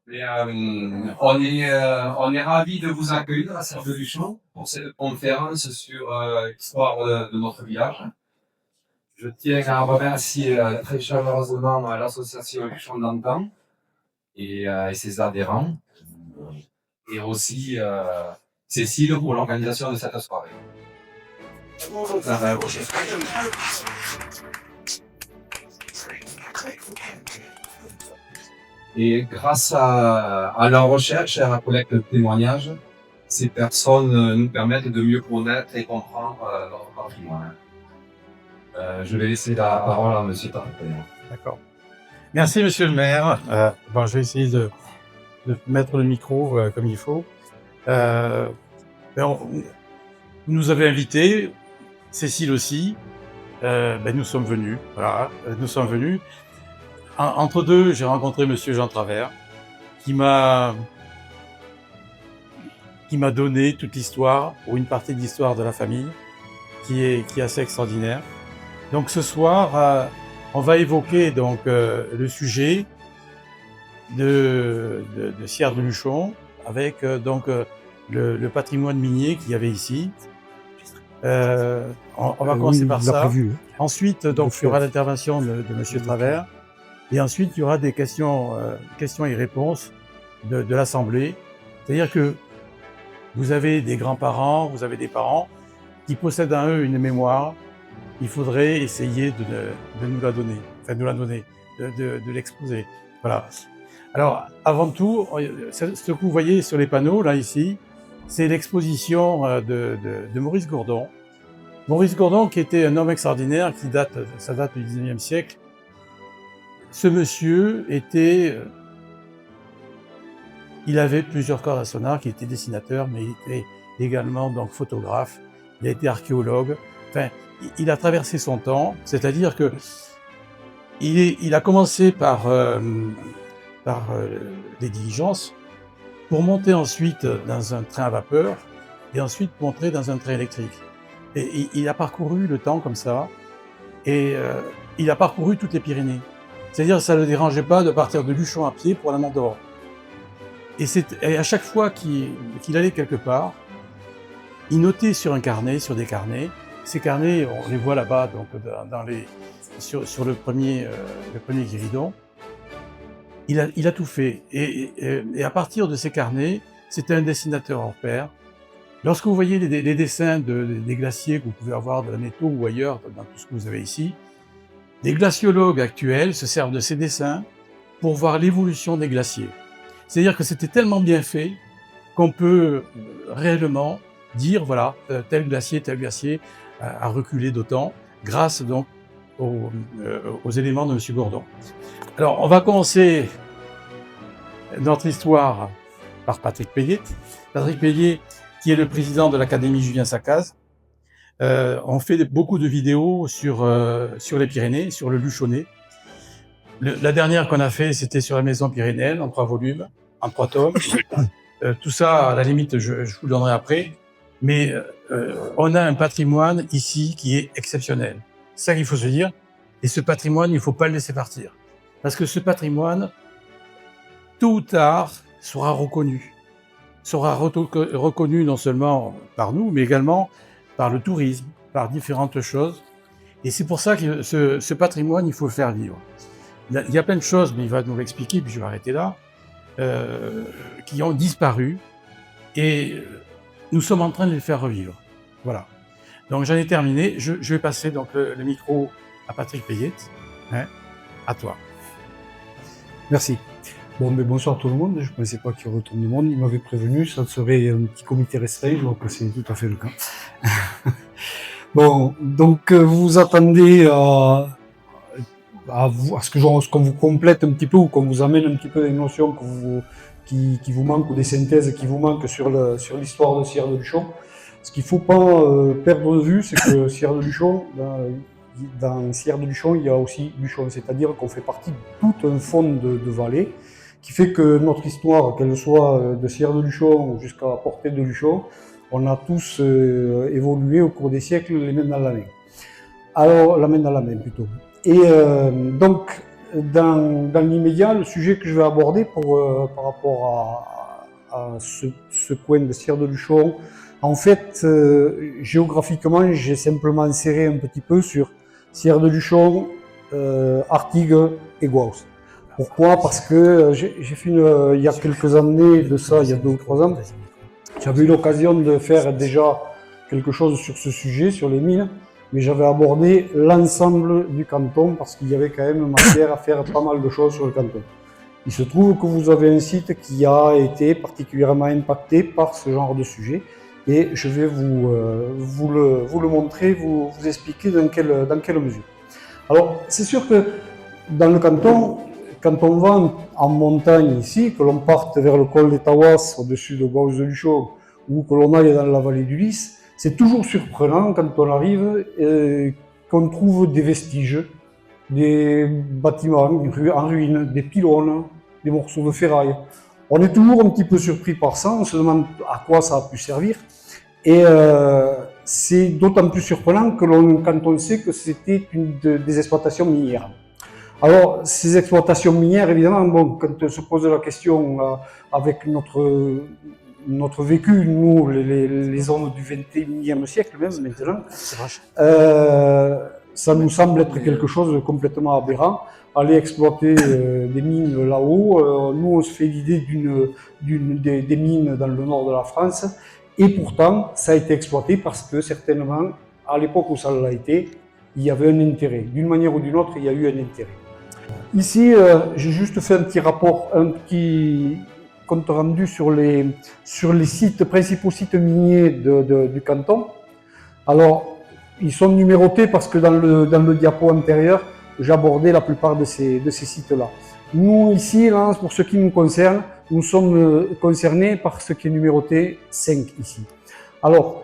Et, on est ravis de vous accueillir à Serre de Luchon pour cette conférence sur l'histoire de notre village. Je tiens à remercier très chaleureusement l'association Luchon d'Antan et ses adhérents, et aussi Cécile pour l'organisation de cette soirée. Et grâce à leur recherche et à la collecte de témoignages, ces personnes nous permettent de mieux connaître et comprendre notre patrimoine. Je vais laisser la parole à Monsieur Tarpey. D'accord. Merci, Monsieur le maire. Je vais essayer de mettre le micro comme il faut. Vous nous avez invités, Cécile aussi. Nous sommes venus. Voilà, nous sommes venus. Entre deux, j'ai rencontré Monsieur Jean Travers, qui m'a donné toute l'histoire, ou une partie de l'histoire de la famille, qui est assez extraordinaire. Donc ce soir, on va évoquer donc le sujet de Sierre de Luchon, avec le patrimoine minier qu'il y avait ici. On va commencer par ça. Prévu, hein. Ensuite, donc, il y aura l'intervention de Monsieur Travers. Et ensuite, il y aura des questions et réponses de l'Assemblée. C'est-à-dire que vous avez des grands-parents, vous avez des parents qui possèdent en eux une mémoire. Il faudrait essayer de nous la donner, de l'exposer. Voilà. Alors, avant tout, ce que vous voyez sur les panneaux, là, ici, c'est l'exposition de Maurice Gourdon. Maurice Gourdon, qui était un homme extraordinaire, ça date du 19e siècle. Ce monsieur il avait plusieurs cordes à son arc, il était dessinateur, mais il était également donc photographe, il a été archéologue. Enfin, il a traversé son temps, c'est-à-dire que il a commencé par des diligences, pour monter ensuite dans un train à vapeur, et ensuite monter dans un train électrique. Et il a parcouru le temps comme ça, et il a parcouru toutes les Pyrénées. C'est-à-dire que ça ne le dérangeait pas de partir de Luchon à pied pour la Mordor. Et à chaque fois qu'il allait quelque part, il notait sur des carnets. Ces carnets, on les voit là-bas, donc sur le premier guéridon. Il a tout fait. Et à partir de ces carnets, c'était un dessinateur hors pair. Lorsque vous voyez les dessins des glaciers que vous pouvez avoir de la Netto ou ailleurs, dans tout ce que vous avez ici, les glaciologues actuels se servent de ces dessins pour voir l'évolution des glaciers. C'est-à-dire que c'était tellement bien fait qu'on peut réellement dire, voilà, tel glacier a reculé d'autant, grâce donc aux éléments de M. Gourdon. Alors, on va commencer notre histoire par Patrick Payet. Patrick Payet, qui est le président de l'Académie Julien Sacaz. On fait beaucoup de vidéos sur les Pyrénées, sur le Luchonnais. La dernière qu'on a fait, c'était sur la maison pyrénéenne, en 3 volumes, en 3 tomes. Tout ça, à la limite, je vous le donnerai après. Mais on a un patrimoine ici qui est exceptionnel. C'est ça qu'il faut se dire. Et ce patrimoine, il ne faut pas le laisser partir. Parce que ce patrimoine, tôt ou tard, sera reconnu. Sera reconnu non seulement par nous, mais également par le tourisme, par différentes choses. Et c'est pour ça que ce patrimoine, il faut le faire vivre. Il y a plein de choses, mais il va nous l'expliquer, puis je vais arrêter là, qui ont disparu. Et nous sommes en train de les faire revivre. Voilà. Donc j'en ai terminé. Je vais passer donc le micro à Patrick Payet. À toi. Merci. Bonsoir tout le monde. Je ne pensais pas qu'il y aurait autant de monde. Il m'avait prévenu, ça serait un petit comité restreint, donc c'est tout à fait le cas. Donc vous vous attendez à ce qu'on vous complète un petit peu ou qu'on vous amène un petit peu des notions qui vous manquent ou des synthèses qui vous manquent sur l'histoire de Sierre de Luchon. Ce qu'il ne faut pas perdre de vue, c'est que Sierre de Luchon, dans Sierre de Luchon, il y a aussi Luchon, c'est-à-dire qu'on fait partie de tout un fond de vallée qui fait que notre histoire, qu'elle soit de Sierre de Luchon jusqu'à Portée de Luchon, on a tous évolué au cours des siècles les mains dans la main. Alors, la main dans la main plutôt. Et donc, dans l'immédiat, le sujet que je vais aborder par rapport à ce coin de Sierre de Luchon, en fait, géographiquement, j'ai simplement inséré un petit peu sur Sierre de Luchon, Artigues et Gouas. Pourquoi? Parce que j'ai fait il y a quelques années de ça, il y a 2 ou 3 ans, j'avais eu l'occasion de faire déjà quelque chose sur ce sujet, sur les mines, mais j'avais abordé l'ensemble du canton parce qu'il y avait quand même matière à faire pas mal de choses sur le canton. Il se trouve que vous avez un site qui a été particulièrement impacté par ce genre de sujet et je vais vous le montrer, vous expliquer dans quelle mesure. Alors, c'est sûr que dans le canton, quand on va en montagne ici, que l'on parte vers le col des Tawas au-dessus de Gouas de Luchon ou que l'on aille dans la vallée du Lys, c'est toujours surprenant quand on arrive qu'on trouve des vestiges, des bâtiments en ruine, des pylônes, des morceaux de ferraille. On est toujours un petit peu surpris par ça, on se demande à quoi ça a pu servir. Et c'est d'autant plus surprenant que quand on sait que c'était des exploitations minières. Alors, ces exploitations minières, évidemment, bon, quand on se pose la question avec notre vécu, nous, les hommes du XXIe siècle même maintenant, ça nous semble être quelque chose de complètement aberrant. Aller exploiter des mines là-haut, nous on se fait l'idée des mines dans le nord de la France, et pourtant ça a été exploité parce que certainement, à l'époque où ça l'a été, il y avait un intérêt. D'une manière ou d'une autre, il y a eu un intérêt. Ici, j'ai juste fait un petit compte rendu sur les principaux sites miniers du canton. Alors, ils sont numérotés parce que dans le diapo antérieur, j'abordais la plupart de ces sites-là. Nous, ici, là, pour ce qui nous concerne, nous sommes concernés par ce qui est numéroté 5 ici. Alors,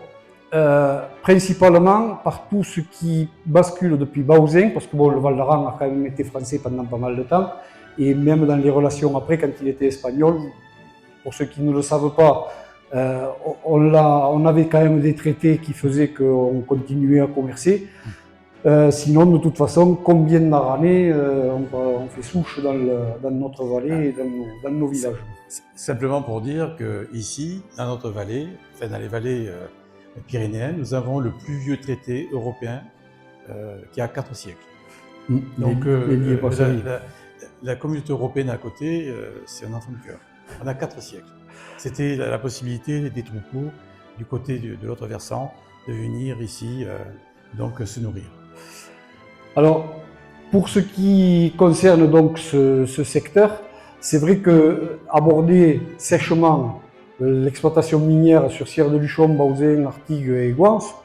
principalement par tout ce qui bascule depuis Bautzen, parce que bon, le Val d'Aran a quand même été français pendant pas mal de temps, et même dans les relations après, quand il était espagnol, pour ceux qui ne le savent pas, on avait quand même des traités qui faisaient qu'on continuait à commercer. Sinon, de toute façon, combien d'années on fait souche dans notre vallée et dans nos villages. Simplement pour dire qu'ici, dans notre vallée, enfin dans les vallées pyrénéennes, nous avons le plus vieux traité européen qui a 4 siècles. Donc la communauté européenne à côté, c'est un enfant de cœur. On a 4 siècles. C'était la possibilité des troupeaux du côté de l'autre versant de venir ici donc se nourrir. Alors, pour ce qui concerne donc ce secteur, c'est vrai que aborder sèchement l'exploitation minière sur Sierre de Luchon, Bautzen, Artigues et Gouas,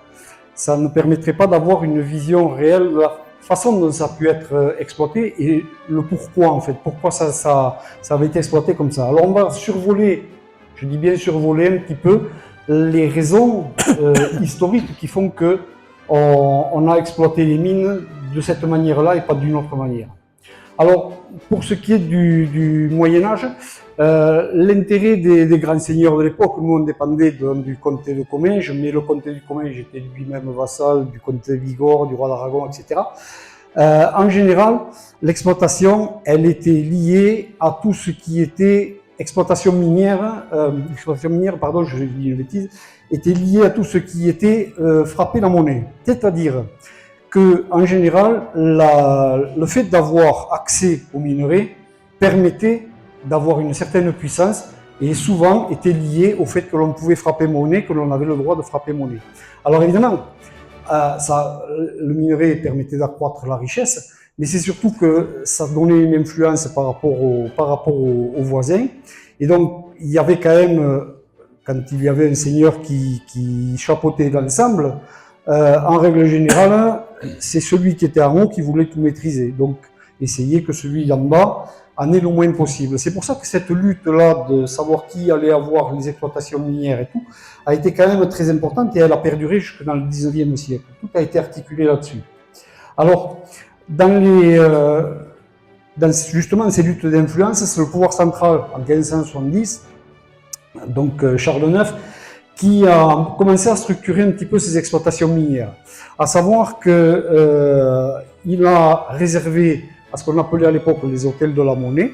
ça ne permettrait pas d'avoir une vision réelle de la façon dont ça a pu être exploité et le pourquoi en fait, pourquoi ça avait été exploité comme ça. Alors on va survoler, je dis bien survoler un petit peu, les raisons historiques qui font que on a exploité les mines de cette manière-là et pas d'une autre manière. Alors, pour ce qui est du Moyen-Âge, l'intérêt des grands seigneurs de l'époque, nous on dépendait du comté de Comminges, mais le comté de Comminges était lui-même vassal du comté de Bigorre, du roi d'Aragon, etc. En général, l'exploitation, elle était liée à tout ce qui était exploitation minière, pardon, je dis une bêtise, était liée à tout ce qui était frapper la monnaie. C'est-à-dire que, en général, le fait d'avoir accès aux minerais permettait d'avoir une certaine puissance et souvent était lié au fait que l'on pouvait frapper monnaie, que l'on avait le droit de frapper monnaie. Alors évidemment, le minerai permettait d'accroître la richesse, mais c'est surtout que ça donnait une influence par rapport aux voisins. Et donc, il y avait quand même, quand il y avait un seigneur qui chapeautait l'ensemble, en règle générale, c'est celui qui était en haut qui voulait tout maîtriser. Donc, essayer que celui d'en bas en ait le moins possible. C'est pour ça que cette lutte-là de savoir qui allait avoir les exploitations minières et tout, a été quand même très importante et elle a perduré jusque dans le 19e siècle. Tout a été articulé là-dessus. Alors, dans justement ces luttes d'influence, c'est le pouvoir central en 1570, donc Charles IX, qui a commencé à structurer un petit peu ces exploitations minières. À savoir qu'il a réservé à ce qu'on appelait à l'époque les hôtels de la monnaie,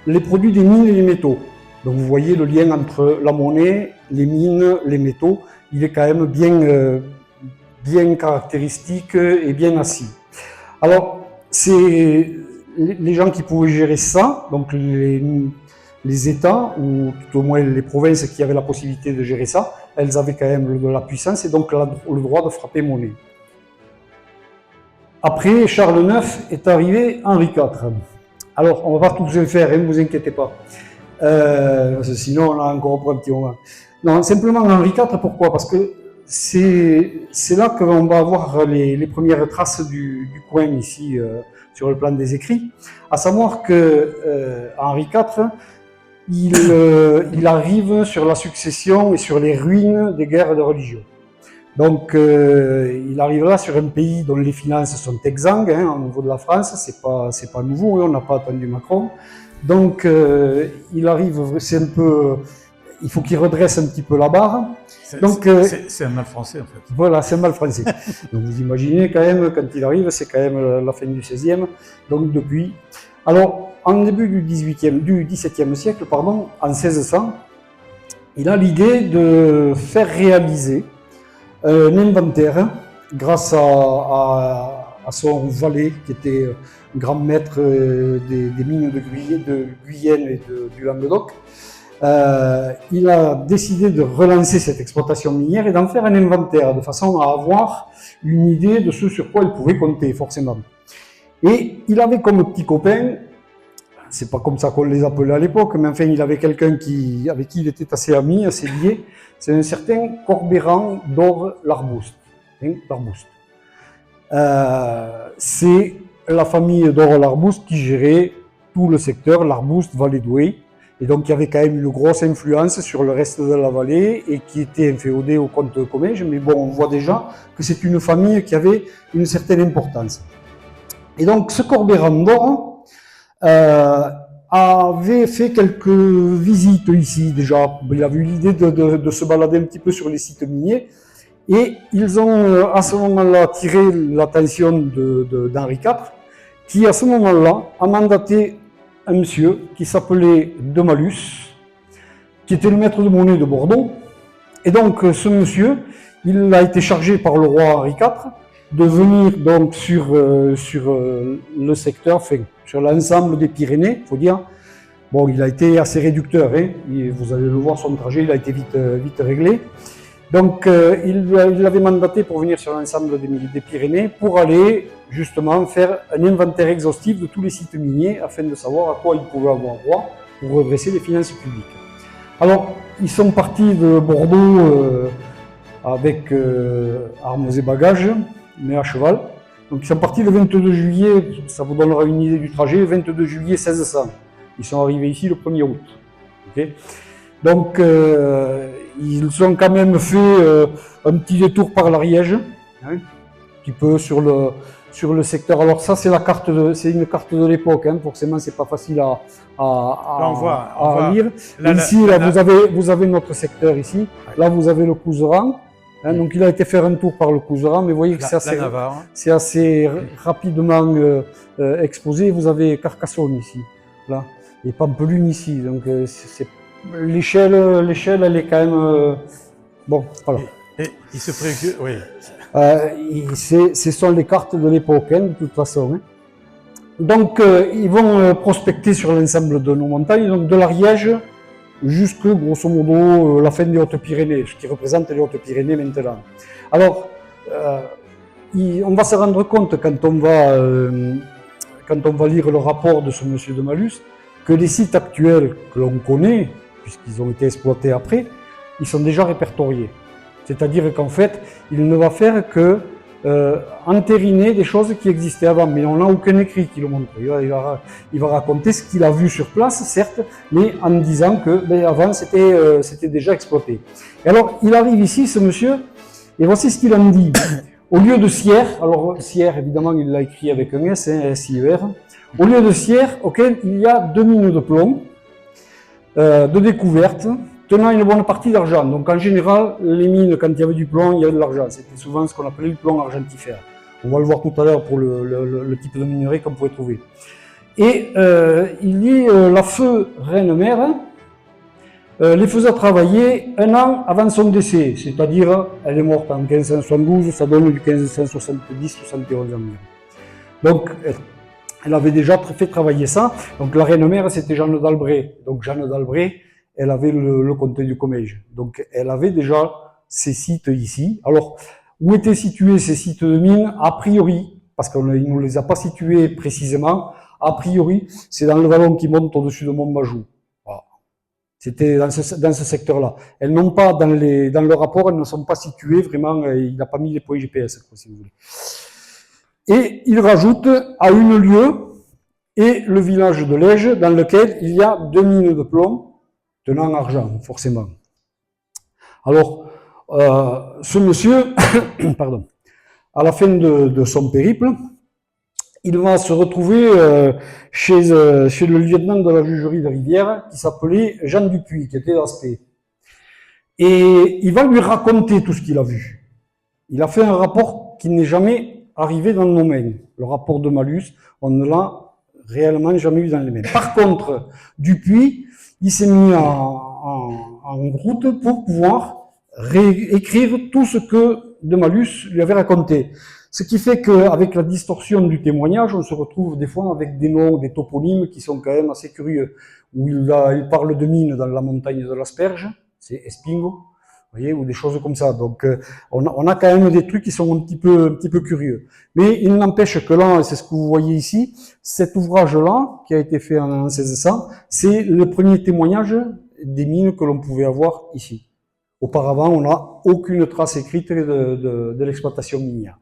les produits des mines et les métaux. Donc vous voyez le lien entre la monnaie, les mines, les métaux, il est quand même bien caractéristique et bien assis. Alors, c'est les gens qui pouvaient gérer ça, donc les États, ou tout au moins les provinces qui avaient la possibilité de gérer ça, elles avaient quand même de la puissance et donc le droit de frapper monnaie. Après Charles IX est arrivé Henri IV. Alors, on ne va pas tout le faire, ne vous inquiétez pas. Parce que sinon, on a encore un petit moment. Non, simplement Henri IV, pourquoi? Parce que c'est là qu'on va avoir les premières traces du coin ici, sur le plan des écrits. À savoir que Henri IV, il arrive sur la succession et sur les ruines des guerres de religion. Donc, il arrive là sur un pays dont les finances sont exsangues, au niveau de la France, c'est pas nouveau, on n'a pas attendu Macron. Donc, il arrive, c'est un peu, il faut qu'il redresse un petit peu la barre. Donc, c'est un mal français en fait. Voilà, c'est un mal français. Donc, vous imaginez quand même, quand il arrive, c'est quand même la fin du XVIe. Donc, depuis. Alors, en début du XVIIe siècle, pardon, en 1600, il a l'idée de faire réaliser un inventaire grâce à son valet qui était grand maître des mines de Guyenne et du Languedoc. Il a décidé de relancer cette exploitation minière et d'en faire un inventaire de façon à avoir une idée de ce sur quoi il pouvait compter forcément. Et il avait comme petit copain, c'est pas comme ça qu'on les appelait à l'époque, mais enfin il avait quelqu'un avec qui il était assez ami, assez lié, c'est un certain Corbeyran d'Or-l'Arbouste. C'est la famille d'Or-l'Arbouste qui gérait tout le secteur, l'Arbouste, Vallée d'Ouai, et donc il y avait quand même une grosse influence sur le reste de la vallée et qui était inféodée au comte Comminges, mais bon, on voit déjà que c'est une famille qui avait une certaine importance. Et donc ce Corbeyran d'Or avait fait quelques visites ici déjà. Il avait eu l'idée de se balader un petit peu sur les sites miniers et ils ont à ce moment-là tiré l'attention d'Henri IV qui à ce moment-là a mandaté un monsieur qui s'appelait De Malus, qui était le maître de monnaie de Bordeaux. Et donc ce monsieur, il a été chargé par le roi Henri IV de venir donc sur le secteur, enfin, sur l'ensemble des Pyrénées, il faut dire. Bon, il a été assez réducteur, vous allez le voir, son trajet, il a été vite réglé. Donc, il l'avait mandaté pour venir sur l'ensemble des Pyrénées pour aller justement faire un inventaire exhaustif de tous les sites miniers afin de savoir à quoi il pouvait avoir droit pour redresser les finances publiques. Alors, ils sont partis de Bordeaux avec armes et bagages, mais à cheval. Donc, ils sont partis le 22 juillet, ça vous donnera une idée du trajet, le 22 juillet 1600. Ils sont arrivés ici le 1er août. Okay. Donc, ils ont quand même fait un petit détour par l'Ariège, un petit peu sur le secteur. Alors ça, c'est une carte de l'époque. Forcément, c'est pas facile à lire. Ici, vous avez notre secteur ici. Ouais. Là, vous avez le Couserans. Donc, il a été faire un tour par le Couserans, mais vous voyez que c'est assez rapidement exposé. Vous avez Carcassonne ici, là, et Pampelune ici. Donc, l'échelle, elle est quand même bon. Voilà. Et il se préoccupe, oui. Ce sont les cartes de l'époque, de toute façon. Donc, ils vont prospecter sur l'ensemble de nos montagnes, donc de l'Ariège jusque, grosso modo, la fin des Hautes-Pyrénées, ce qui représente les Hautes-Pyrénées maintenant. Alors, on va se rendre compte quand on va lire le rapport de ce monsieur de Malus, que les sites actuels que l'on connaît, puisqu'ils ont été exploités après, ils sont déjà répertoriés. C'est-à-dire qu'en fait, il ne va faire que entériner des choses qui existaient avant, mais on n'a aucun écrit qui le montre. Il va raconter ce qu'il a vu sur place, certes, mais en disant que avant c'était déjà exploité. Et alors, il arrive ici, ce monsieur, et voici ce qu'il en dit. Au lieu de Sierre, alors Sierre, évidemment, il l'a écrit avec un S, S-I-E-R, au lieu de Sierre, auquel il y a 2 mines de plomb, de découverte, tenant une bonne partie d'argent. Donc en général, les mines, quand il y avait du plomb, il y avait de l'argent. C'était souvent ce qu'on appelait le plomb argentifère. On va le voir tout à l'heure pour le type de minerai qu'on pourrait trouver. Et il dit la feu reine-mère les faisait travailler un an avant son décès, c'est-à-dire elle est morte en 1572, ça donne du 1570-71 environ. Donc elle avait déjà fait travailler ça. Donc la reine-mère c'était Jeanne d'Albret. Donc Jeanne d'Albret, elle avait le comté du Comminges. Donc elle avait déjà ces sites ici. Alors où étaient situés ces sites de mines? A priori, parce qu'il ne nous les a pas situés précisément, a priori, c'est dans le vallon qui monte au-dessus de Montmajou. Voilà. C'était dans ce secteur-là. Elles n'ont pas, dans le rapport, elles ne sont pas situées vraiment, il n'a pas mis les points GPS, quoi, si vous voulez. Et il rajoute à une lieue et le village de Lège, dans lequel il y a 2 mines de plomb tenant argent, forcément. Alors, ce monsieur, pardon, à la fin de son périple, il va se retrouver chez le lieutenant de la jugerie de Rivière, qui s'appelait Jean Dupuis, qui était d'Aspect. Et il va lui raconter tout ce qu'il a vu. Il a fait un rapport qui n'est jamais arrivé dans nos mains. Le rapport de malus, on ne l'a réellement jamais eu dans les mains. Par contre, Dupuis, il s'est mis en route pour pouvoir réécrire tout ce que de malus lui avait raconté. Ce qui fait qu'avec la distorsion du témoignage, on se retrouve des fois avec des noms, des toponymes qui sont quand même assez curieux. Où il parle de mines dans la montagne de l'Asperge, c'est Espingo, vous voyez, ou des choses comme ça. Donc on a quand même des trucs qui sont un petit peu curieux. Mais il n'empêche que là, c'est ce que vous voyez ici, cet ouvrage-là, qui a été fait en 1600, c'est le premier témoignage des mines que l'on pouvait avoir ici. Auparavant, on n'a aucune trace écrite de l'exploitation minière.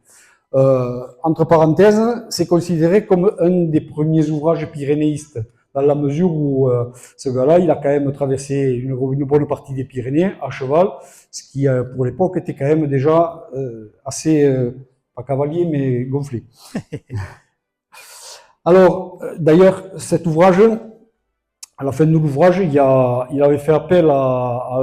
Entre parenthèses, c'est considéré comme un des premiers ouvrages pyrénéistes, dans la mesure où ce gars-là, il a quand même traversé une bonne partie des Pyrénées à cheval, ce qui, pour l'époque, était quand même déjà assez, pas cavalier, mais gonflé. Alors, d'ailleurs, cet ouvrage, à la fin de l'ouvrage, il avait fait appel à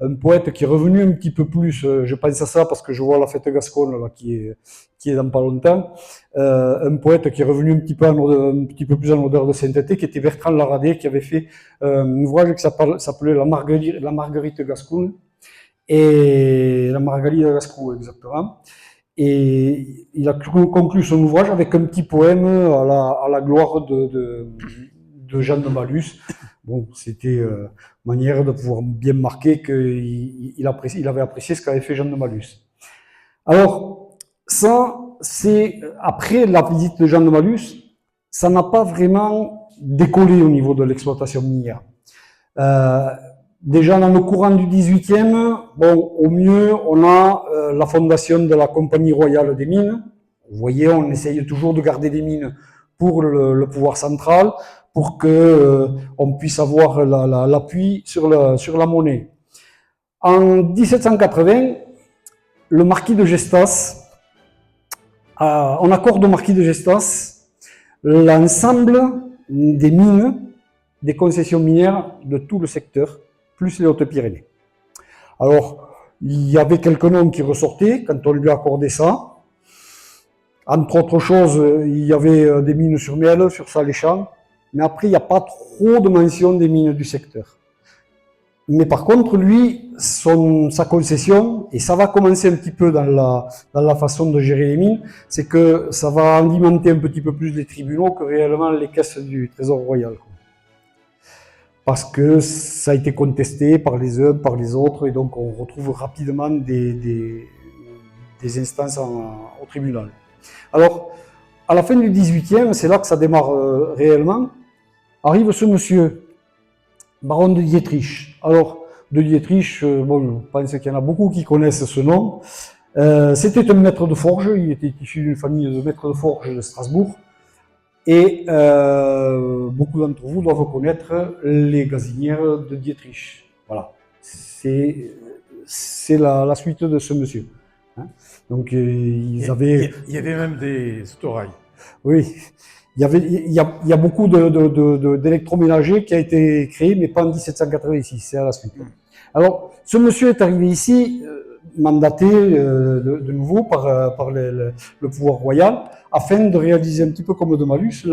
un poète qui est revenu un petit peu plus, je pense à ça parce que je vois la fête gasconne là, qui est dans pas longtemps, un poète qui est revenu un petit peu plus en odeur de sainteté, qui était Bertrand Laradé, qui avait fait un ouvrage qui s'appelait La Marguerite Gasconne, et la Marguerite de Gascou, exactement. Et il a conclu son ouvrage avec un petit poème à la gloire de Jean de Malus. Bon, c'était manière de pouvoir bien marquer qu'il avait apprécié ce qu'avait fait Jean de Malus. Alors, ça, c'est après la visite de Jean de Malus, ça n'a pas vraiment décollé au niveau de l'exploitation minière. Déjà dans le courant du 18e, bon, au mieux, on a la fondation de la Compagnie royale des mines. Vous voyez, on essaye toujours de garder des mines pour le pouvoir central, pour que on puisse avoir l'appui sur la monnaie. En 1780, le marquis de Gestas, on accorde au marquis de Gestas l'ensemble des mines, des concessions minières de tout le secteur, plus les Hautes-Pyrénées. Alors, il y avait quelques noms qui ressortaient quand on lui accordait ça. Entre autres choses, il y avait des mines sur Miel, sur Saléchamps, mais après, il n'y a pas trop de mention des mines du secteur. Mais par contre, lui, sa concession, et ça va commencer un petit peu dans la façon de gérer les mines, c'est que ça va alimenter un petit peu plus les tribunaux que réellement les caisses du Trésor royal. Parce que ça a été contesté par les uns, par les autres, et donc on retrouve rapidement des instances au tribunal. Alors, à la fin du 18e, c'est là que ça démarre réellement, arrive ce monsieur, baron de Dietrich. Alors, de Dietrich, bon, je pense qu'il y en a beaucoup qui connaissent ce nom. C'était un maître de forge, il était issu d'une famille de maîtres de forge de Strasbourg. Et beaucoup d'entre vous doivent connaître les gazinières de Dietrich. Voilà, c'est la suite de ce monsieur. Hein. Donc ils avaient. Il y avait même des storailles. Oui, il y a beaucoup d'électroménagers qui a été créé, mais pas en 1786, c'est à la suite. Alors, ce monsieur est arrivé ici, mandaté de nouveau par le pouvoir royal afin de réaliser un petit peu comme de Malus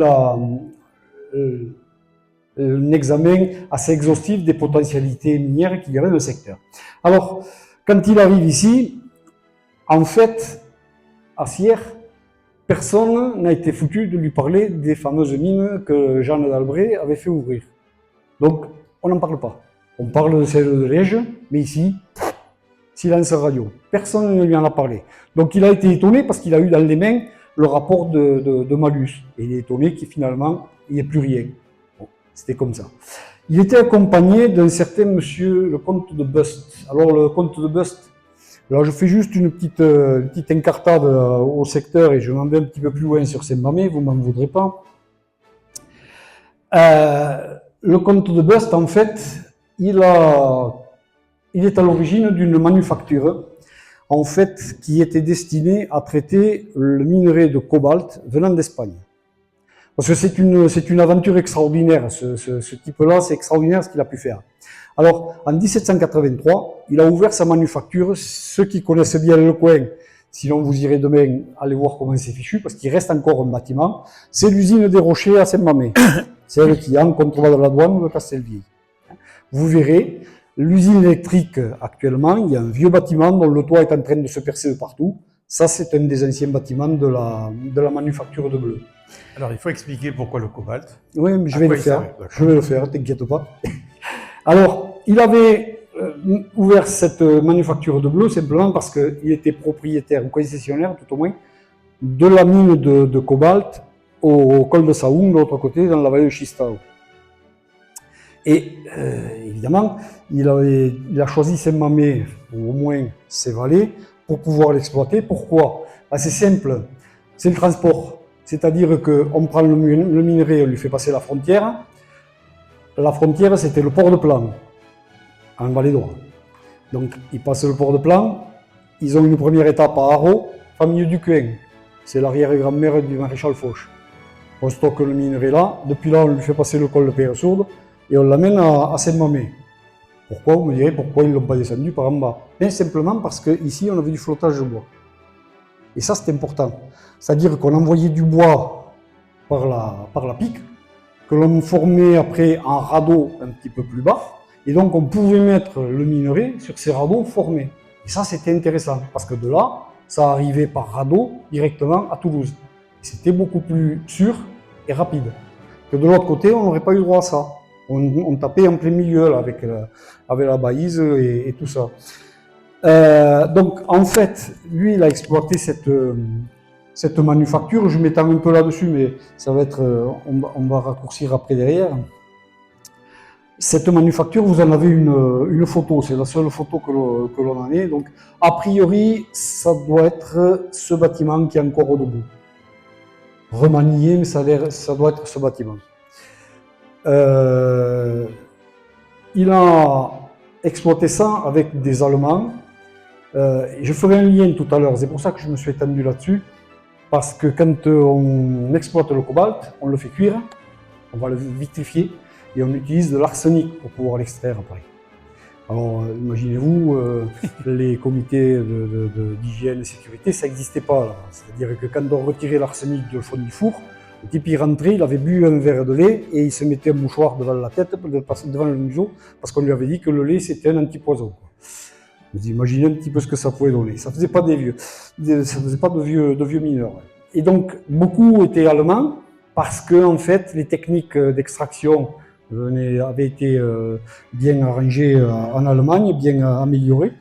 un examen assez exhaustif des potentialités minières qu'il y avait dans le secteur. Alors, quand il arrive ici, en fait, à Sierre, personne n'a été foutu de lui parler des fameuses mines que Jeanne d'Albret avait fait ouvrir. Donc, on n'en parle pas. On parle de celle de Liège, mais ici, silence radio. Personne ne lui en a parlé. Donc, il a été étonné parce qu'il a eu dans les mains le rapport de Malus. Et il est étonné qu'il finalement, il n'y ait plus rien. Bon, c'était comme ça. Il était accompagné d'un certain monsieur, le comte de Bust. Alors, le comte de Bust, alors je fais juste une petite incartade au secteur et je m'en vais un petit peu plus loin sur Saint-Mamé, vous m'en voudrez pas. Le comte de Bust, en fait, il est à l'origine d'une manufacture, en fait, qui était destinée à traiter le minerai de cobalt venant d'Espagne. Parce que c'est une aventure extraordinaire, ce type-là, c'est extraordinaire ce qu'il a pu faire. Alors, en 1783, il a ouvert sa manufacture. Ceux qui connaissent bien le coin, sinon vous irez demain, allez voir comment c'est fichu, parce qu'il reste encore un bâtiment. C'est l'usine des Rochers à Saint-Mamé, celle qui est en contrebas de la douane de Castelvieille. Vous verrez, l'usine électrique actuellement, il y a un vieux bâtiment dont le toit est en train de se percer de partout. Ça, c'est un des anciens bâtiments de la manufacture de bleu. Alors, il faut expliquer pourquoi le cobalt. Oui, mais je vais le faire. D'accord. Je vais le faire, t'inquiète pas. Alors, il avait ouvert cette manufacture de bleu simplement parce qu'il était propriétaire ou concessionnaire, tout au moins, de la mine de cobalt au col de Saoung, de l'autre côté, dans la vallée de Chistao. Et évidemment, il a choisi Saint-Mamé, ou au moins ses vallées, pour pouvoir l'exploiter. Pourquoi? C'est simple, c'est le transport. C'est-à-dire qu'on prend le minerai, on lui fait passer la frontière. La frontière, c'était le port de Plan, en Vallée d'Or. Donc, ils passent le port de Plan. Ils ont une première étape à Haro, famille du Cuin. C'est l'arrière-grand-mère du maréchal Foch. On stocke le minerai là. Depuis là, on lui fait passer le col de Père-Sourde et on l'amène à Saint-Mamé. Pourquoi? Vous me direz pourquoi ils ne l'ont pas descendu par en bas. Bien simplement parce qu'ici, on avait du flottage de bois. Et ça, c'est important. C'est-à-dire qu'on envoyait du bois par la pique, que l'on formait après en radeau un petit peu plus bas, et donc on pouvait mettre le minerai sur ces radeaux formés. Et ça, c'était intéressant, parce que de là, ça arrivait par radeau directement à Toulouse. C'était beaucoup plus sûr et rapide. Que de l'autre côté, on n'aurait pas eu droit à ça. On tapait en plein milieu là, avec la baïse et tout ça. Donc, en fait, lui, il a exploité cette manufacture. Je m'étends un peu là-dessus, mais ça va être, on va raccourcir après derrière. Cette manufacture, vous en avez une photo, c'est la seule photo que l'on en ait. Donc, a priori, ça doit être ce bâtiment qui est encore debout. Remanié, mais ça doit être ce bâtiment. Il a exploité ça avec des Allemands. Je ferai un lien tout à l'heure, c'est pour ça que je me suis étendu là-dessus. Parce que quand on exploite le cobalt, on le fait cuire, on va le vitrifier et on utilise de l'arsenic pour pouvoir l'extraire après. Alors imaginez-vous, les comités d'hygiène et sécurité, ça n'existait pas là. C'est-à-dire que quand on retirait l'arsenic du fond du four, le type il rentrait, il avait bu un verre de lait et il se mettait un mouchoir devant la tête, devant le museau, parce qu'on lui avait dit que le lait c'était un antipoison. Vous imaginez un petit peu ce que ça pouvait donner. Ça faisait pas ça faisait pas de vieux mineurs. Et donc, beaucoup étaient allemands parce que, en fait, les techniques d'extraction avaient été bien arrangées en Allemagne, bien améliorées.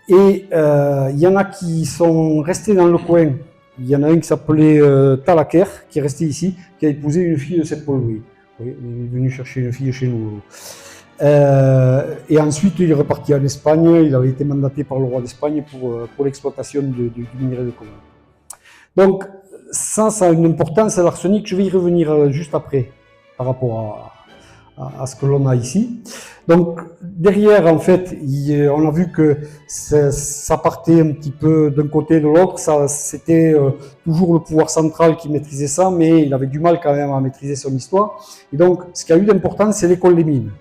Et il y en a qui sont restés dans le coin. Il y en a un qui s'appelait Talaker, qui est resté ici, qui a épousé une fille de Saint-Paul-Louis. Oui, il est venu chercher une fille chez nous. Et ensuite, il est reparti en Espagne. Il avait été mandaté par le roi d'Espagne pour l'exploitation du minerai de cobalt. Donc, ça a une importance à l'arsenic. Je vais y revenir juste après, par rapport à ce que l'on a ici. Donc, derrière, en fait, on a vu que ça partait un petit peu d'un côté et de l'autre. C'était toujours le pouvoir central qui maîtrisait ça, mais il avait du mal quand même à maîtriser son histoire. Et donc, ce qui a eu d'importance, c'est l'école des mines.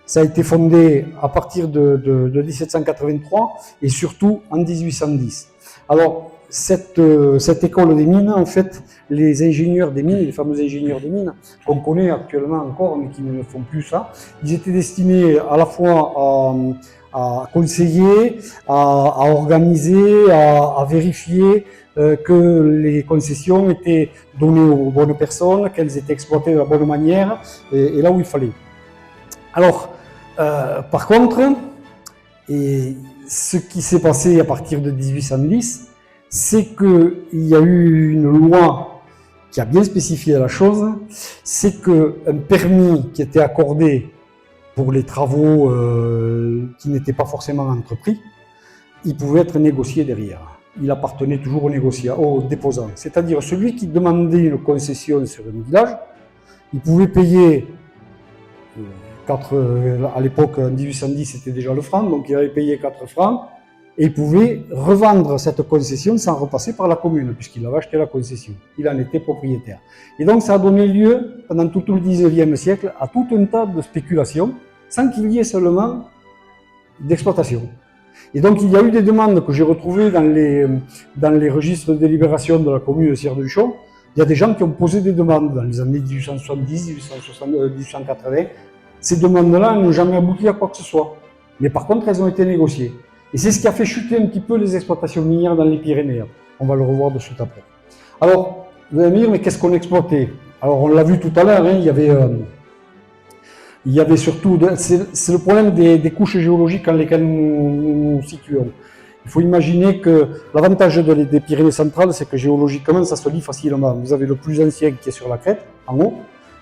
Ça a été fondé à partir de 1783 et surtout en 1810. Alors, cette école des mines, en fait, les ingénieurs des mines, les fameux ingénieurs des mines, qu'on connaît actuellement encore, mais qui ne font plus ça, ils étaient destinés à la fois à conseiller, à organiser, à vérifier que les concessions étaient données aux bonnes personnes, qu'elles étaient exploitées de la bonne manière et là où il fallait. Alors, par contre, et ce qui s'est passé à partir de 1810, c'est qu'il y a eu une loi qui a bien spécifié la chose, c'est qu'un permis qui était accordé pour les travaux qui n'étaient pas forcément entrepris, il pouvait être négocié derrière. Il appartenait toujours au déposant. C'est-à-dire celui qui demandait une concession sur un village, il pouvait payer, à l'époque en 1810 c'était déjà le franc, donc il avait payé 4 francs, et il pouvait revendre cette concession sans repasser par la commune, puisqu'il avait acheté la concession. Il en était propriétaire. Et donc ça a donné lieu, pendant tout le 19e siècle, à tout un tas de spéculations, sans qu'il y ait seulement d'exploitation. Et donc il y a eu des demandes que j'ai retrouvées dans les registres de délibération de la commune de Cierre-de-Luchon. Il y a des gens qui ont posé des demandes dans les années 1870, 1880. Ces demandes-là n'ont jamais abouti à quoi que ce soit. Mais par contre, elles ont été négociées. Et c'est ce qui a fait chuter un petit peu les exploitations minières dans les Pyrénées. On va le revoir de suite après. Alors, vous allez me dire, mais qu'est-ce qu'on exploitait? Alors, on l'a vu tout à l'heure, hein, il y avait surtout, c'est le problème des couches géologiques dans lesquelles nous nous situons. Il faut imaginer que l'avantage des Pyrénées centrales, c'est que géologiquement, ça se lie facilement. Vous avez le plus ancien qui est sur la crête, en haut,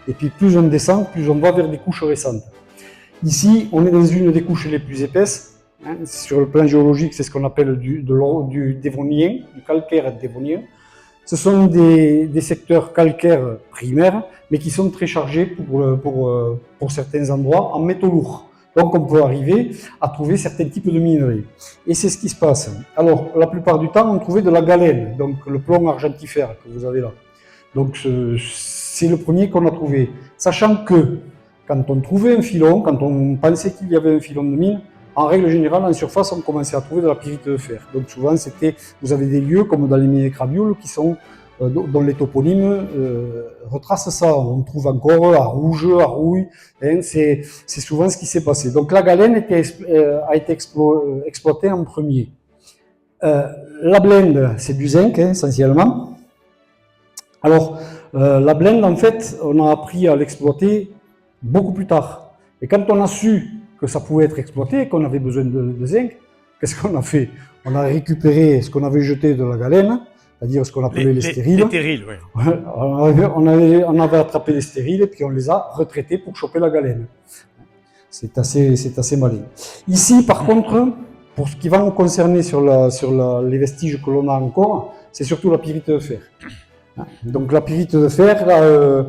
et puis plus on descend, plus on va vers des couches récentes. Ici, on est dans une des couches les plus épaisses. Hein, sur le plan géologique, c'est ce qu'on appelle du dévonien, du calcaire dévonien. Ce sont des secteurs calcaires primaires, mais qui sont très chargés pour certains endroits en métaux lourds. Donc on peut arriver à trouver certains types de minerais. Et c'est ce qui se passe. Alors la plupart du temps, on trouvait de la galène, donc le plomb argentifère que vous avez là. Donc c'est le premier qu'on a trouvé. Sachant que quand on trouvait un filon, quand on pensait qu'il y avait un filon de mine, en règle générale, en surface, on commençait à trouver de la pyrite de fer. Donc souvent, vous avez des lieux comme dans les mines Cravioles qui sont dont les toponymes retracent ça. On trouve encore à Rouge, à Rouille. Hein, c'est souvent ce qui s'est passé. Donc la galène a été exploitée en premier. La blende, c'est du zinc hein, essentiellement. Alors la blende, en fait, on a appris à l'exploiter beaucoup plus tard. Et quand on a su que ça pouvait être exploité, qu'on avait besoin de zinc, qu'est-ce qu'on a fait? On a récupéré ce qu'on avait jeté de la galène, c'est-à-dire ce qu'on appelait les stériles. Les stériles, oui. On avait attrapé les stériles et puis on les a retraités pour choper la galène. C'est assez malin. Ici, par contre, pour ce qui va nous concerner sur les vestiges que l'on a encore, c'est surtout la pyrite de fer. Donc la pyrite de fer, là,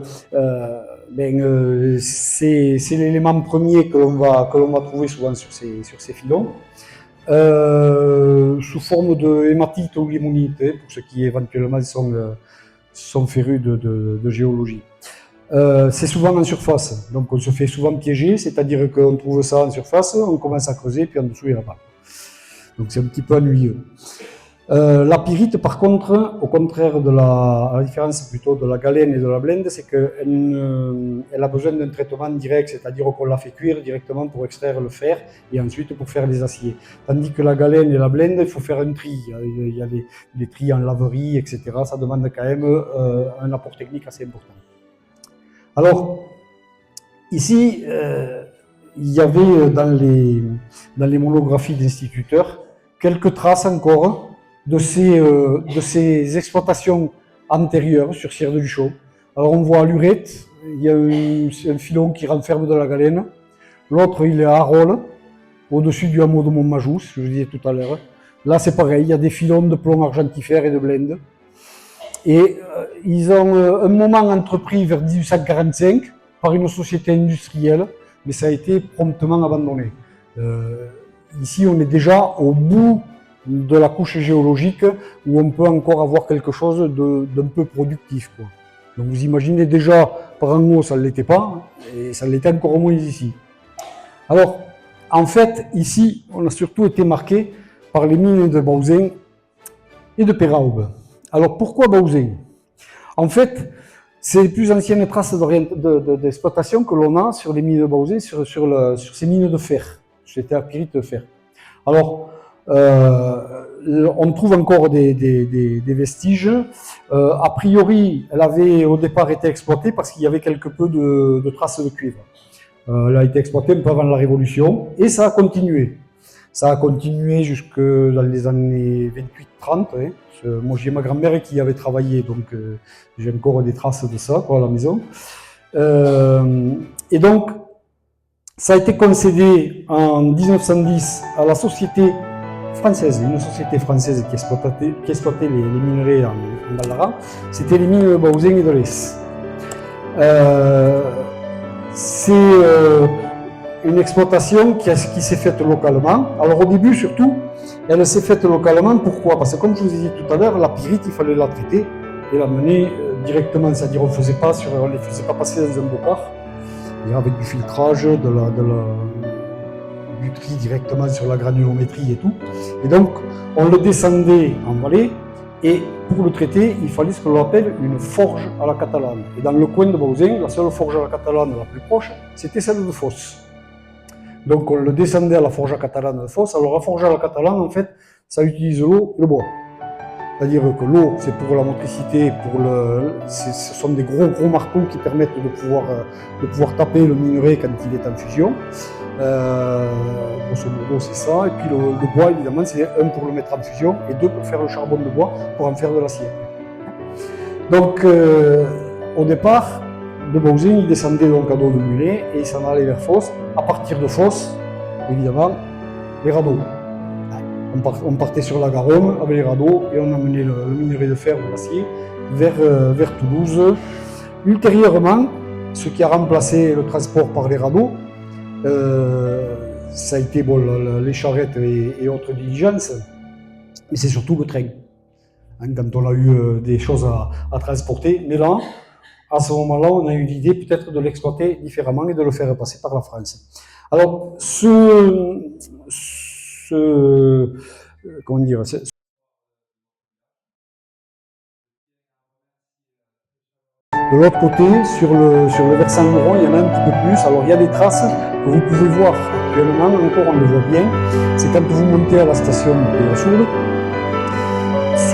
c'est l'élément premier que l'on va trouver souvent sur ces filons, sous forme de hématite ou limonite, pour ceux qui éventuellement sont férus de géologie. C'est souvent en surface, donc on se fait souvent piéger, c'est-à-dire qu'on trouve ça en surface, on commence à creuser, puis en dessous il n'y en a pas. Donc c'est un petit peu ennuyeux. La pyrite, par contre, au contraire à la différence plutôt de la galène et de la blende, c'est qu'elle a besoin d'un traitement direct, c'est-à-dire qu'on la fait cuire directement pour extraire le fer et ensuite pour faire les aciers. Tandis que la galène et la blende, il faut faire un tri. Il y a des tris en laverie, etc. Ça demande quand même un apport technique assez important. Alors, ici, il y avait dans les monographies d'instituteurs quelques traces encore de ces exploitations antérieures sur Cierre-de-Luchon. Alors on voit à Lurette, il y a un filon qui renferme de la galène. L'autre, il est à Arolles, au-dessus du hameau de Montmajou, ce que je disais tout à l'heure. Là, c'est pareil, il y a des filons de plomb argentifère et de blende. Et ils ont un moment entrepris vers 1845 par une société industrielle, mais ça a été promptement abandonné. Ici, on est déjà au bout de la couche géologique où on peut encore avoir quelque chose d'un peu productif, quoi. Donc vous imaginez déjà, par en haut ça ne l'était pas, et ça l'était encore moins ici. Alors, en fait, ici, on a surtout été marqué par les mines de Bausen et de Peraube. Alors, pourquoi Bausen? En fait, c'est les plus anciennes traces d'exploitation que l'on a sur les mines de Bausen, sur ces mines de fer, sur les terres pyrites de fer. Alors, on trouve encore des vestiges. A priori, elle avait au départ été exploitée parce qu'il y avait quelque peu de traces de cuivre. Elle a été exploitée un peu avant la Révolution et ça a continué. Ça a continué jusque dans les années 28-30. Hein. Moi, j'ai ma grand-mère qui y avait travaillé, donc j'ai encore des traces de ça quoi, à la maison. Et donc, ça a été concédé en 1910 à la société française, une société française qui exploitait les minerais en Val-d'Aran. C'était les mines de Bausen et de l'Es. C'est une exploitation qui s'est faite localement. Alors au début surtout, elle s'est faite localement. Pourquoi? Parce que comme je vous ai dit tout à l'heure, la pyrite, il fallait la traiter et la mener directement. C'est-à-dire on ne les faisait pas passer dans un bocard, avec du filtrage, du tri directement sur la granulométrie et tout. Et donc on le descendait en vallée. Et pour le traiter, il fallait ce que l'on appelle une forge à la catalane. Et dans le coin de Bausen, la seule forge à la catalane la plus proche, c'était celle de Fos. Donc on le descendait à la forge à catalane de Fos. Alors la forge à la catalane, en fait, ça utilise l'eau et le bois. C'est-à-dire que l'eau, c'est pour la motricité, ce sont des gros marteaux qui permettent de pouvoir taper le minerai quand il est en fusion. Grosso modo, c'est ça. Et puis le bois, évidemment, c'est un pour le mettre en fusion et deux pour faire le charbon de bois pour en faire de l'acier. Donc, au départ, de Bausen, il descendait donc à dos de mulet et il s'en allait vers Fos. À partir de Fos, évidemment, les radeaux. On partait sur la Garonne avec les radeaux et on amenait le minerai de fer ou l'acier vers Toulouse. Ultérieurement, ce qui a remplacé le transport par les radeaux, ça a été les charrettes et autres diligences, mais c'est surtout le train. Quand on a eu des choses à transporter, mais là, à ce moment-là, on a eu l'idée peut-être de l'exploiter différemment et de le faire passer par la France. Alors, comment dire, de l'autre côté, sur le versant Moron, il y en a un petit peu plus. Alors il y a des traces que vous pouvez voir actuellement, encore on le voit bien. C'est quand vous montez à la station de la Sourde.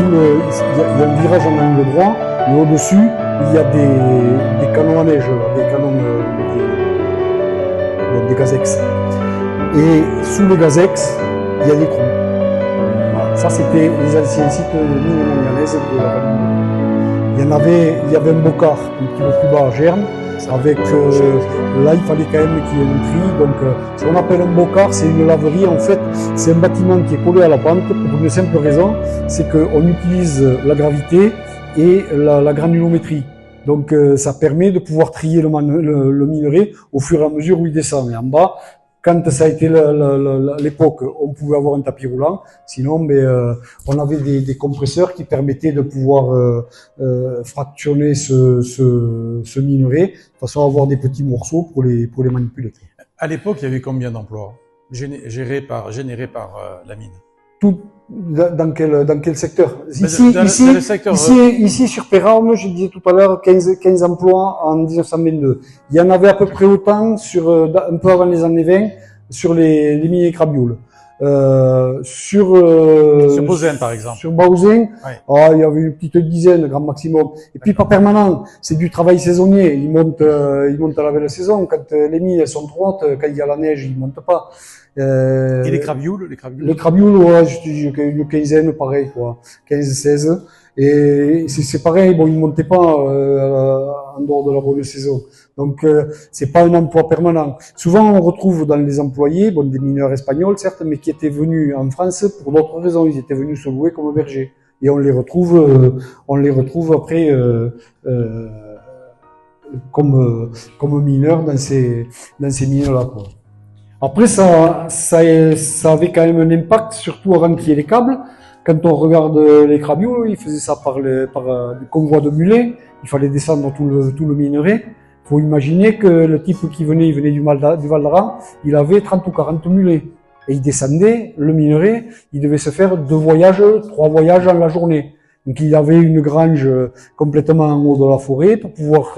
Il y a un virage en angle droit, mais au-dessus, il y a des canons à neige, des canons des gazex. Et sous les gazex, il y a des trous. Voilà. Ça, c'était les anciens sites de mines manganèses de la vallée. Il y avait un bocard un petit peu plus bas à Germe, avec là il fallait quand même qu'il y ait un tri. Donc ce qu'on appelle un bocard, c'est une laverie. En fait, c'est un bâtiment qui est collé à la pente pour une simple raison, c'est qu'on utilise la gravité et la granulométrie. Donc ça permet de pouvoir trier le minerai au fur et à mesure où il descend. Et en bas, quand ça a été l'époque, on pouvait avoir un tapis roulant. Sinon, on avait des compresseurs qui permettaient de pouvoir fractionner ce minerai de façon à avoir des petits morceaux pour les manipuler. À l'époque, il y avait combien d'emplois générés par la mine? Tout dans quel secteur? Ici sur Peraube, je disais tout à l'heure, 15 emplois en 1922. Il y en avait à peu près autant un peu avant les années 20 sur les mines Crabioule. Sur Bausen, par exemple. Sur Bausen, ouais. Il y avait une petite dizaine, grand maximum. Et puis pas permanent, c'est du travail saisonnier. Ils montent à la belle saison. Quand les mines elles sont trop hautes, quand il y a la neige, ils montent pas. Et les Crabioule? Les Crabioule, ouais, une quinzaine, pareil, quoi. 15-16. Et c'est pareil, bon, ils montaient pas en dehors de la bonne saison. Donc, c'est pas un emploi permanent. Souvent, on retrouve dans les employés, des mineurs espagnols, certes, mais qui étaient venus en France pour d'autres raisons. Ils étaient venus se louer comme bergers. Et on les retrouve après comme mineurs dans ces mines-là, quoi. Après, ça avait quand même un impact, surtout avant qu'il y ait les câbles. Quand on regarde les Crabioule, ils faisaient ça par des convois de mulets. Il fallait descendre tout le minerai. Il faut imaginer que le type qui venait, il venait du Val d'Aran, il avait 30 ou 40 mulets. Et il descendait, le minerai, il devait se faire 2 voyages, 3 voyages en la journée. Donc il avait une grange complètement en haut de la forêt pour pouvoir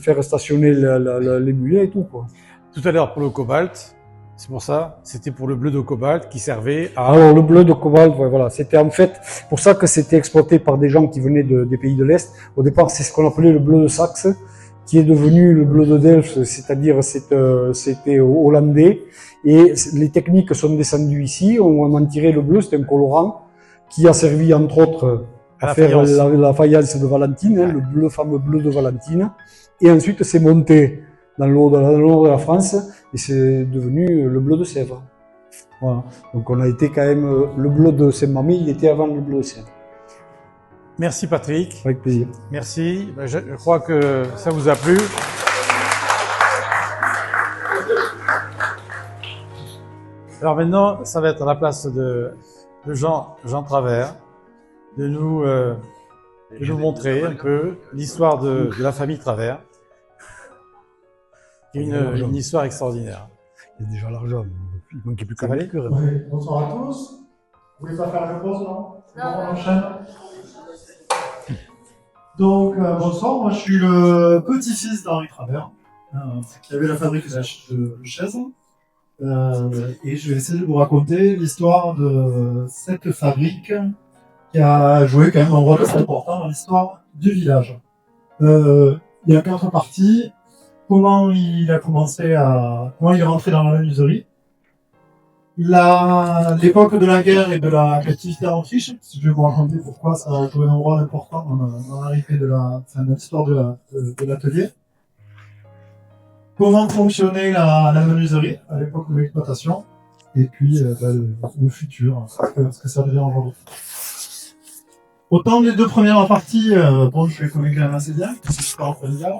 faire stationner les mulets et tout, quoi. Tout à l'heure, pour le cobalt, c'est pour ça, c'était pour le bleu de cobalt qui servait à... Alors le bleu de cobalt, ouais, voilà, c'était en fait pour ça que c'était exploité par des gens qui venaient des pays de l'Est. Au départ, c'est ce qu'on appelait le bleu de Saxe, qui est devenu le bleu de Delft, c'est-à-dire c'était hollandais. Et les techniques sont descendues ici, on en tiré le bleu, c'était un colorant qui a servi entre autres à faire la faïence de Valentine, hein, le fameux bleu de Valentine. Et ensuite, c'est monté dans le nord de la France et c'est devenu le bleu de Sèvres. Voilà. Donc on a été quand même, le bleu de Saint-Mamé, il était avant le bleu de Sèvres. Merci Patrick. Avec plaisir. Merci. Je crois que ça vous a plu. Alors maintenant, ça va être à la place de Jean Travers de nous montrer un peu l'histoire de la famille Travers. Une histoire extraordinaire. Il y a déjà l'argent, il manquait plus que Ça le va liqueur. Oui, bonsoir à tous. Vous voulez pas faire la pause, non? On enchaîne. Donc, bonsoir, moi je suis le petit-fils d'Henri Travers, qui avait la fabrique de chaises. Et je vais essayer de vous raconter l'histoire de cette fabrique qui a joué quand même un rôle assez important dans l'histoire du village. Il y a 4 parties. Comment il a comment il est rentré dans la menuiserie. L'époque de la guerre et de la captivité en Autriche, je vais vous raconter pourquoi ça a joué un rôle important dans l'arrivée de l'histoire de l'atelier. Comment fonctionnait la menuiserie à l'époque de l'exploitation, et puis le futur, ce que ça devient aujourd'hui. Autant les 2 premières parties, bon, je les connais quand même assez bien, c'est pas en familial.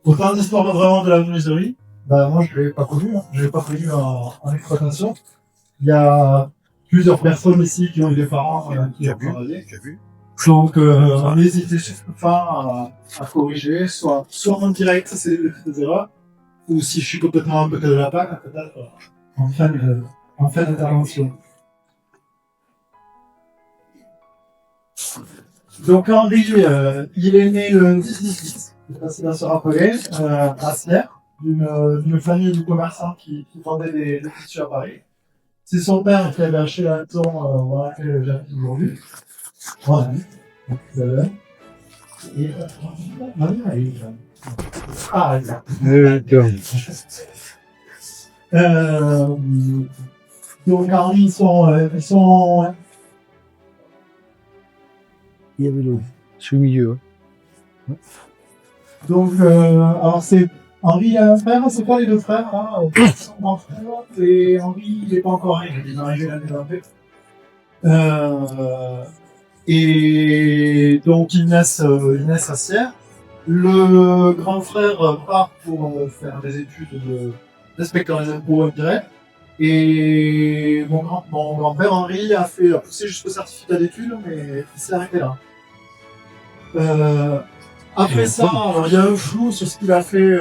Autant l'histoire vraiment de la menuiserie, moi je l'ai pas connu, je l'ai pas connu en exploitation. Il y a plusieurs personnes ici qui ont eu des parents qui ont travaillé. Donc on n'hésitait surtout pas à corriger, soit en direct, c'est des erreurs, ou si je suis complètement à côté de la plaque, peut-être en fin d'intervention. Donc Henri, il est né le 10-18. Je sais pas si ça se rappeler, à Sierre, d'une famille de commerçants qui vendait des tissus à Paris. C'est son père qui avait acheté la maison dans laquelle j'habite aujourd'hui. Voilà. Et donc Henri, ils sont Il y avait le sur le milieu. Hein. donc alors c'est Henri a un frère, c'est quoi les 2 frères hein, son grand frère, et Henri il n'est pas encore arrivé, il est arrivé l'année d'après. Et donc ils naissent à Sierre. Le grand frère part pour faire des études d'inspecteur des impôts direct. Et mon grand-père Henri a poussé jusqu'au certificat d'études, mais il s'est arrêté là. Après ça, alors, il y a un flou sur ce qu'il a fait,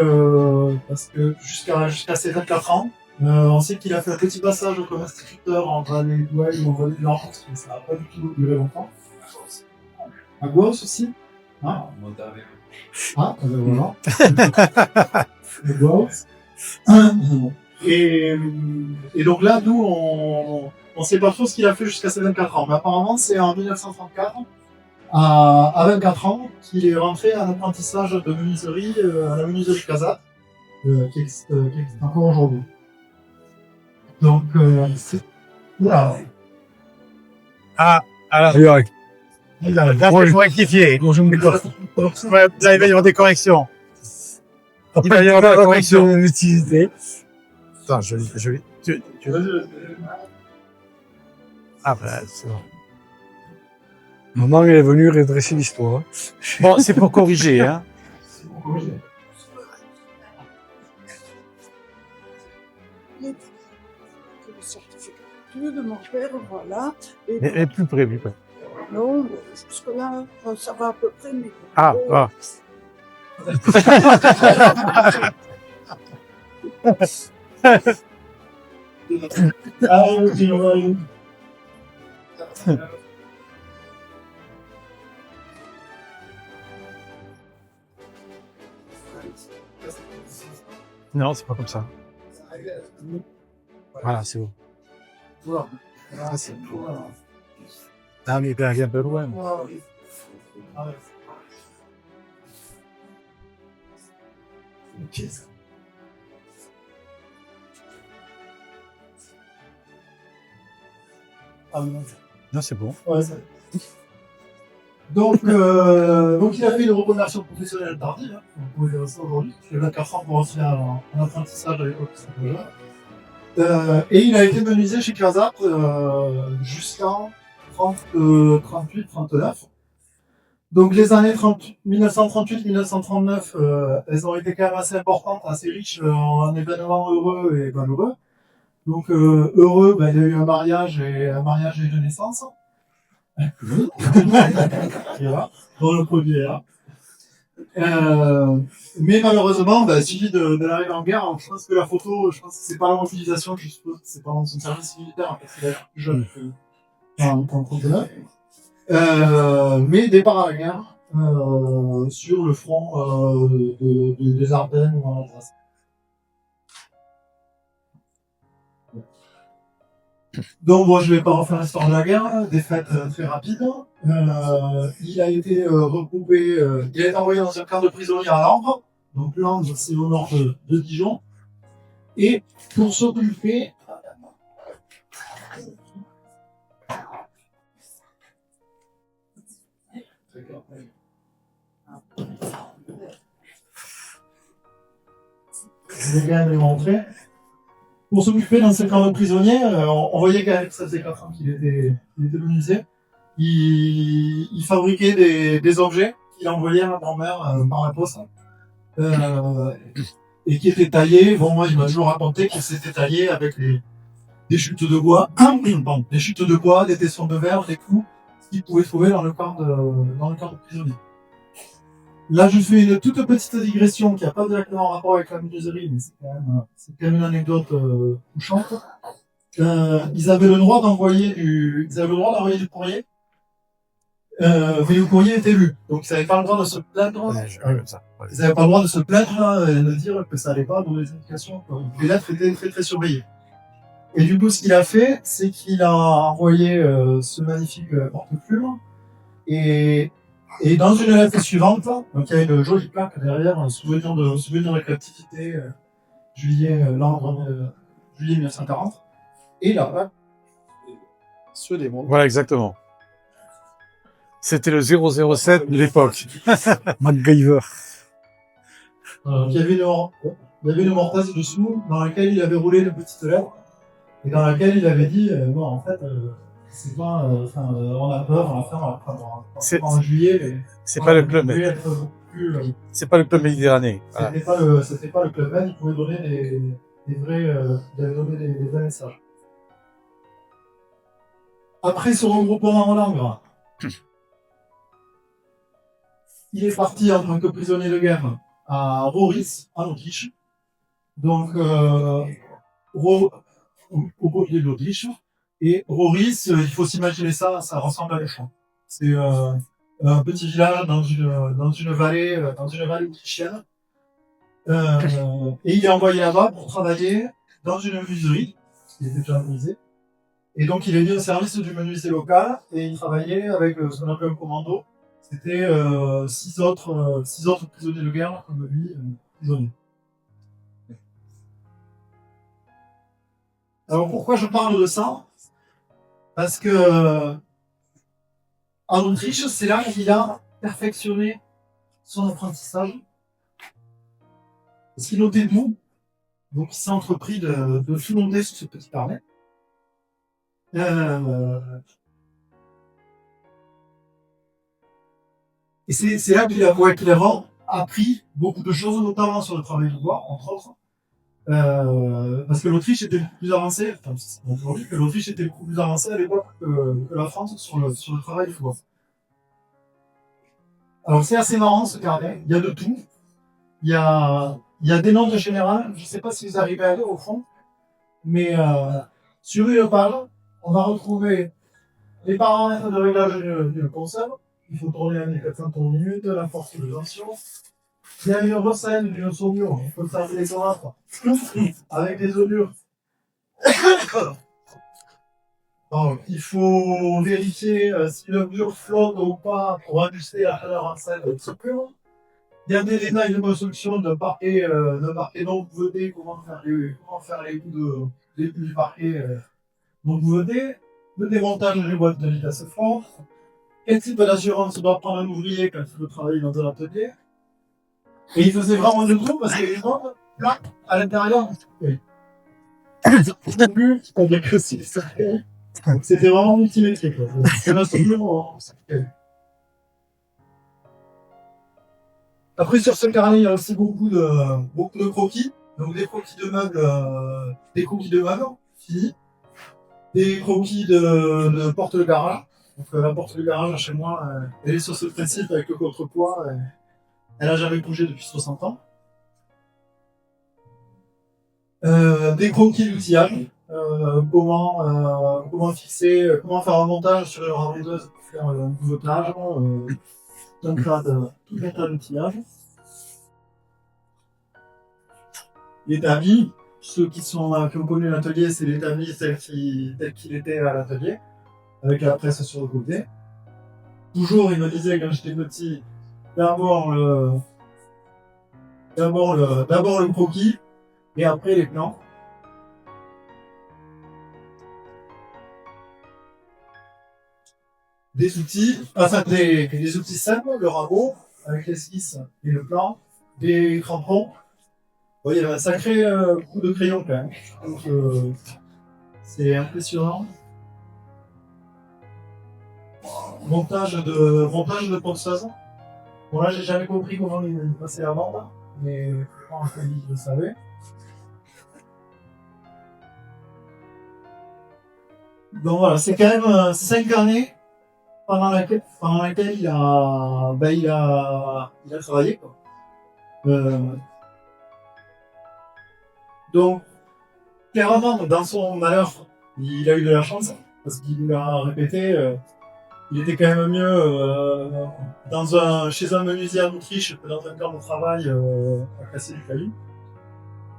parce que jusqu'à ses 24 ans, on sait qu'il a fait un petit passage comme instituteur entre les Douai et Montréal de l'Enfance, mais ça n'a pas du tout duré longtemps. À Gauss aussi. Hein ah, voilà. À Gauss. Et donc là, nous, on sait pas trop ce qu'il a fait jusqu'à ses 24 ans, mais apparemment, c'est en 1934. À 24 ans, qu'il est rentré en apprentissage de menuiserie à la menuiserie Casat, qui existe encore aujourd'hui. Donc, c'est... Voilà. Ah, alors, là, il faut rectifier. Vous allez y avoir des corrections. Il va y avoir des corrections d'utilité. Attends, tu ah, ben, c'est bon. Maman, elle est venue redresser l'histoire. Hein. Bon, c'est pour corriger, hein. C'est pour corriger. Le certificat de mon père, voilà. Et Mais plus près, plus près. non, jusque-là, ça va à peu près, mais... Ah, ah. Ah, ok, ouais. Non, c'est pas comme ça. Voilà, c'est bon. Ah, c'est cool. Ah, mais il est un peu loin. Ah, ouais. Ok. Ah, non. Non, c'est bon. Ouais, donc, il a fait une reconversion professionnelle tardive, hein. On pouvait dire ça aujourd'hui. Il avait 4 ans pour en faire un apprentissage à l'époque. Et il a été menuisier chez Casap jusqu'en 38-39. Donc les années 1938-1939, elles ont été quand même assez importantes, assez riches en événements heureux et malheureux. Donc heureux, il y a eu un mariage et de naissance. Voilà, dans le produit est là. Mais malheureusement, suivi de l'arrivée en guerre, je pense que la photo, je pense que c'est pas la mobilisation, je suppose que c'est pendant son service militaire, parce qu'il est plus jeune qu'en 39. Mais départ à la guerre, sur le front des Ardennes ou en Alsace. Donc moi je vais pas refaire l'histoire de la guerre, défaite très rapide. Il a été regroupé, il a été envoyé dans un camp de prisonniers à Langres. Donc Langres c'est au nord de Dijon. Et pour s'occuper je vais quand même les montrer. Pour s'occuper d'un ce camp de prisonniers, on voyait quand même que ça faisait 4 ans qu'il était menuisier. Il fabriquait des objets qu'il envoyait à ma grand-mère par la poste. Et qui étaient taillés. Bon, moi, il m'a toujours raconté qu'il s'était taillé avec des chutes de bois, des chutes de bois, des tessons de verre, des clous, ce qu'il pouvait trouver dans le camp de prisonniers. Là, je fais une toute petite digression qui n'a pas directement rapport avec la menuiserie, mais c'est quand même une anecdote touchante. Ils avaient le droit d'envoyer du courrier, mais le courrier était lu. Donc, ils n'avaient pas le droit de se plaindre. Ouais, comme ça. Ouais. Ils n'avaient pas le droit de se plaindre et de dire que ça allait pas, dans les indications. Les lettres étaient très, très surveillées. Et du coup, ce qu'il a fait, c'est qu'il a envoyé ce magnifique porte-plume et dans une lettre suivante, donc il y a une jolie plaque derrière, un souvenir de captivité, juillet 1940. Et là, ce démon. Voilà, exactement. C'était le 007 de l'époque. MacGyver. Il y avait une mortaise dessous dans laquelle il avait roulé une petite lettre et dans laquelle il avait dit bon, en fait, c'est pas, on a peur, on va faire en juillet. Mais C'est pas le club. C'est pas le club méditerranéen. Voilà. C'était pas le club Med, il pouvait donner des vrais, il avait donné des vrais messages. Après ce regroupement en Langres, il est parti en tant que prisonnier de guerre à Röhris, en Autriche. Donc, au bout de l'Autriche. Et Röhris, il faut s'imaginer ça ressemble à l'échelon. C'est un petit village dans une vallée autrichienne. Et il est envoyé là-bas pour travailler dans une menuiserie, qui était déjà menuisé. Et donc, il est mis au service du menuisier local et il travaillait avec ce qu'on appelle un commando. C'était 6 autres prisonniers de guerre comme lui, prisonniers. Alors pourquoi je parle de ça? Parce que en Autriche, c'est là qu'il a perfectionné son apprentissage. Parce qu'il notait tout. Donc il s'est entrepris de tout noter sur ce petit carnet. Et c'est là qu'il a clairement appris beaucoup de choses, notamment sur le travail du bois, entre autres. Parce que l'Autriche était beaucoup plus avancée, aujourd'hui que l'Autriche était beaucoup plus avancée à l'époque que la France sur le travail du bois. Alors c'est assez marrant ce carnet, il y a de tout. il y a des notes générales. Je ne sais pas si vous arrivez à aller au fond, mais sur une page, on va retrouver les paramètres de réglage d'une console. Il faut tourner à 1400 tours minute, la force de tension. Il y a une recette d'une saumure. Il faut faire des sonates avec des olures. Donc, il faut vérifier si le mur flotte ou pas pour ajuster la chaleur en scène de saumure. Il y a des détails de construction de parquet non bouveté, comment faire les bouts du parquet non bouveté, le démontage des boîtes de vitesse forte, quel type d'assurance doit prendre un ouvrier quand il veut travailler dans un atelier. Et il faisait vraiment de tout parce que les gens, là, à l'intérieur, c'est-à-dire que c'était vraiment multimétrique. C'est un supplément. Après, sur ce carnet, il y a aussi beaucoup de croquis. Donc, des croquis de meubles, finis. Des croquis de porte de garage. Donc, la porte de garage, chez moi, elle est sur ce principe avec le contrepoids. Elle a jamais bougé depuis 60 ans. Des croquis d'outillage. Comment fixer, comment faire un montage sur une ramondeuse pour faire un bouvetage. Tout un tas d'outillage. L'établi, ceux qui ont connu l'atelier, c'est l'établi tel qu'il était à l'atelier, avec la presse sur le côté. Toujours, il me disait quand j'étais petit, d'abord le croquis, et après les plans. Des outils simples, le rabot, avec l'esquisse et le plan, des crampons. Bon, il y a un sacré coup de crayon quand même. Donc, c'est impressionnant. Montage de ponceuse. Bon là, j'ai jamais compris comment il passait la bande, mais en fait, je le savais. Donc voilà, c'est quand même 5 années pendant laquelle il a travaillé, quoi. Donc, clairement, dans son malheur, il a eu de la chance, parce qu'il l'a répété, il était quand même mieux chez un menuisier en Autriche que dans un camp de travail à casser du caillou.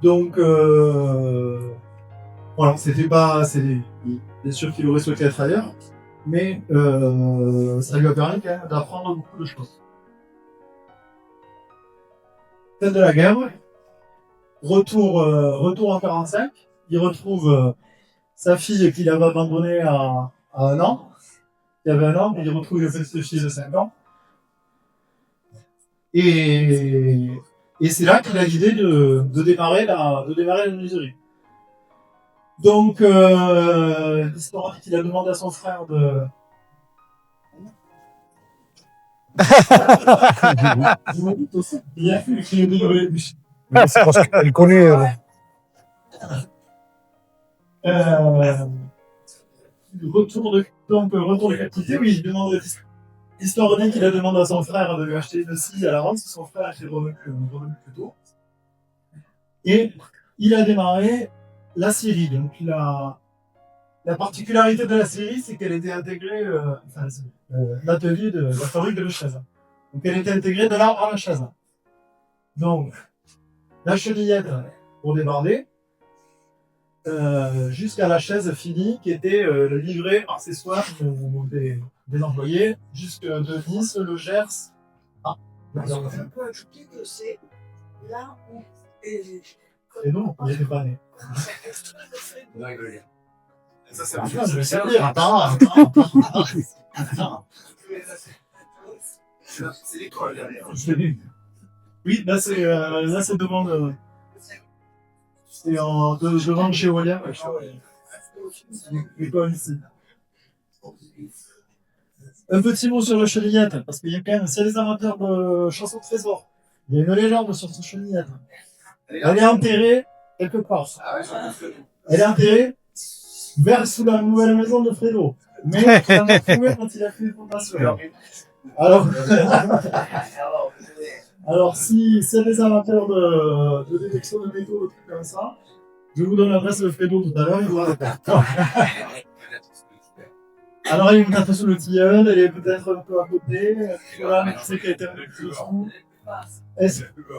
Donc, voilà, bien sûr qu'il aurait souhaité être ailleurs, mais ça lui a permis quand même d'apprendre beaucoup de choses. Fin de la guerre, retour en 45, il retrouve sa fille qu'il avait abandonnée à 1 an. Il y avait 1 an, il retrouve une petite fille de 5 ans. Et c'est là qu'il a l'idée de démarrer la menuiserie. Donc, l'histoire dit qu'il a demandé à son frère de... Il a fait qu'il est désolé. C'est parce qu'elle connaît. Retour de captivité, oui, il demande... L'histoire dit qu'il a demandé à son frère de lui acheter une scie à l'avance, son frère était revenu plus tôt. Et il a démarré la scierie. Donc la particularité de la scierie, c'est qu'elle était intégrée, l'atelier de la fabrique de la chaise. Donc elle était intégrée de l'arbre à la chaise. Donc la chenillette pour déborder, jusqu'à la chaise finie qui était le livret accessoire des employés, jusque de Nice, le Gers. Ah, On peut ajouter que c'est là où... Et non, il n'était pas né. Ça, c'est Je vais servir. Attends. C'est l'école derrière. Oui, là c'est devant c'est devant chez William. L'école ici. Un petit mot sur le chenillette, parce qu'il y a quand même, c'est les amateurs de chansons de trésor. Il y a une légende sur ce chenillette. Elle est enterrée quelque part. Elle est enterrée sous la nouvelle maison de Fredo. Mais il en a trouvé quand il a fait une fondation. Alors, Alors, si c'est des amateurs de détection de métaux, de trucs comme ça, je vous donne l'adresse de Fredo tout à l'heure, il vous répond. Alors, il est peut-être sous le tilleul, elle est peut-être un peu à côté. Voilà, je sais qu'elle était un peu plus dessous. Elle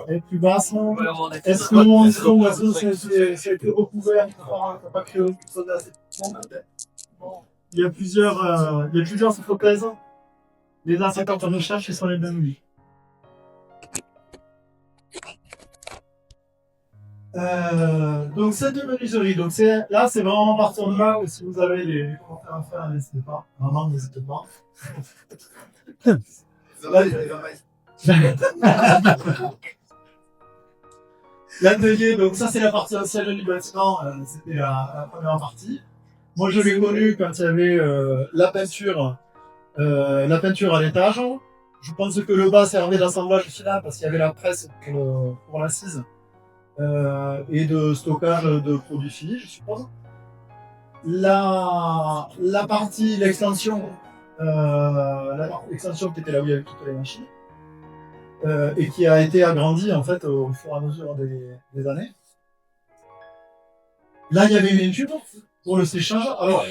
est plus basse, non? Est-ce que mon son, ça a été recouvert par pas créé au soldat? Bon, il y a plusieurs hypothèses. Les incidents de recherche, ils sont les mêmes. Donc cette menuiserie, donc là c'est vraiment à partir de là où si vous avez des commentaires à faire, n'hésitez pas. Vraiment, n'hésitez pas. L'atelier, donc ça c'est la partie ancienne du bâtiment, c'était la première partie. Moi je l'ai connu quand il y avait la peinture à l'étage. Je pense que le bas servait d'assemblage final parce qu'il y avait la presse pour l'assise. Et de stockage de produits finis, je suppose. La partie, l'extension qui était là où il y avait toutes les machines, et qui a été agrandie en fait au fur et à mesure des années. Là, il y avait une tube pour le séchage. Alors,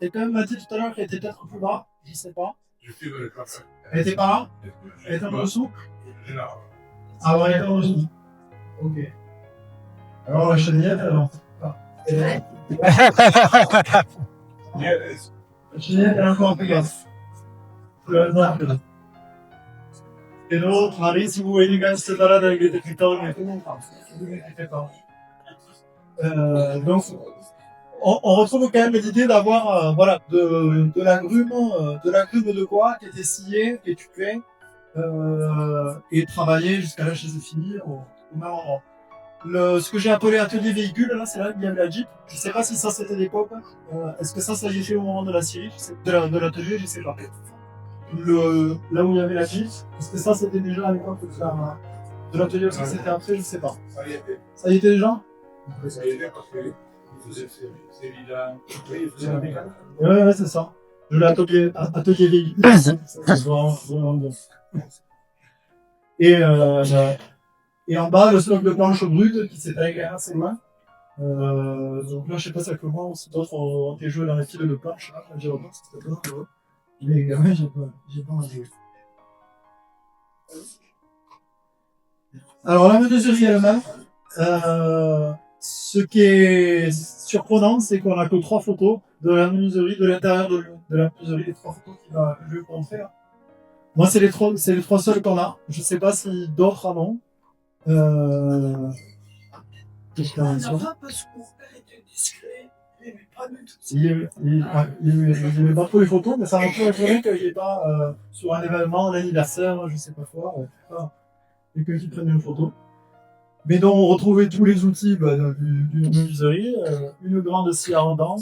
quelqu'un m'a dit tout à l'heure qu'elle était peut-être plus bas, je sais pas. Elle était pas là? Elle était en dessous? Ah ouais, elle était en dessous. Ok. Alors la chenillette, alors. La chenillette est encore plus basse. Et l'autre, Marie, si vous voyez les gars se baladent avec des détecteurs, ne vous inquiétez pas. Donc, on retrouve quand même l'idée d'avoir voilà, de la grume de bois qui était sciée, étuquée, et travaillée jusqu'à là chez fini au même endroit. Ce que j'ai appelé atelier véhicule, là, c'est là où il y avait la Jeep. Je sais pas si ça c'était l'époque. Est-ce que ça y était au moment de la série, de l'atelier, je sais pas. Là où il y avait la Jeep, est-ce que ça c'était déjà à l'époque de l'atelier, parce que c'était après, je sais pas. Ça y était déjà? Ça y était parce que vous faisiez c'est évident. Oui, vous la mécanique. Ouais, c'est ça. De l'atelier véhicule. C'est vraiment bon. Et en bas, le stock de planches brutes qui s'étale quand même assez loin. Donc là, je sais pas ça comment, si d'autres ont été joués dans les fils de planches. Là, j'ai repris, c'était pas drôle. Mais les gamins, j'ai pas mal joué. Alors, la menuiserie elle-même, ce qui est surprenant, c'est qu'on a que 3 photos de la menuiserie, de l'intérieur de la menuiserie, les 3 photos que je vais vous montrer là. Moi, c'est les 3 seuls qu'on a. Je sais pas si d'autres en ont. Qu'est-ce qu'il y a On a pas parce que mon père était discret, il n'aimait pas du tout. Il n'aimait pas trop les photos, mais ça m'a toujours étonné qu'il n'y ait pas sur un événement, un anniversaire, je sais pas quoi, quelqu'un qui prenne une photo. Mais donc on retrouvait tous les outils d'une menuiserie, une grande scie à dents,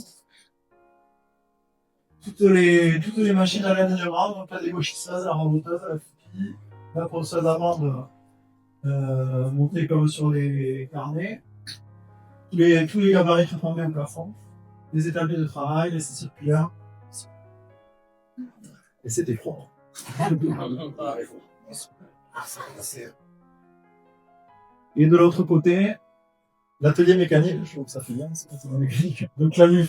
toutes les machines à l'alignement, donc la débauchisseuse, la raboteuse, la fouille, la ponceuse à bande montée comme sur les carnets, tous les gabarits qui tombaient au plafond, les établis de travail, les scies circulaires. Et c'était froid. Et de l'autre côté, l'atelier mécanique, je trouve que ça fait bien, c'est l'atelier mécanique. Donc là, lui,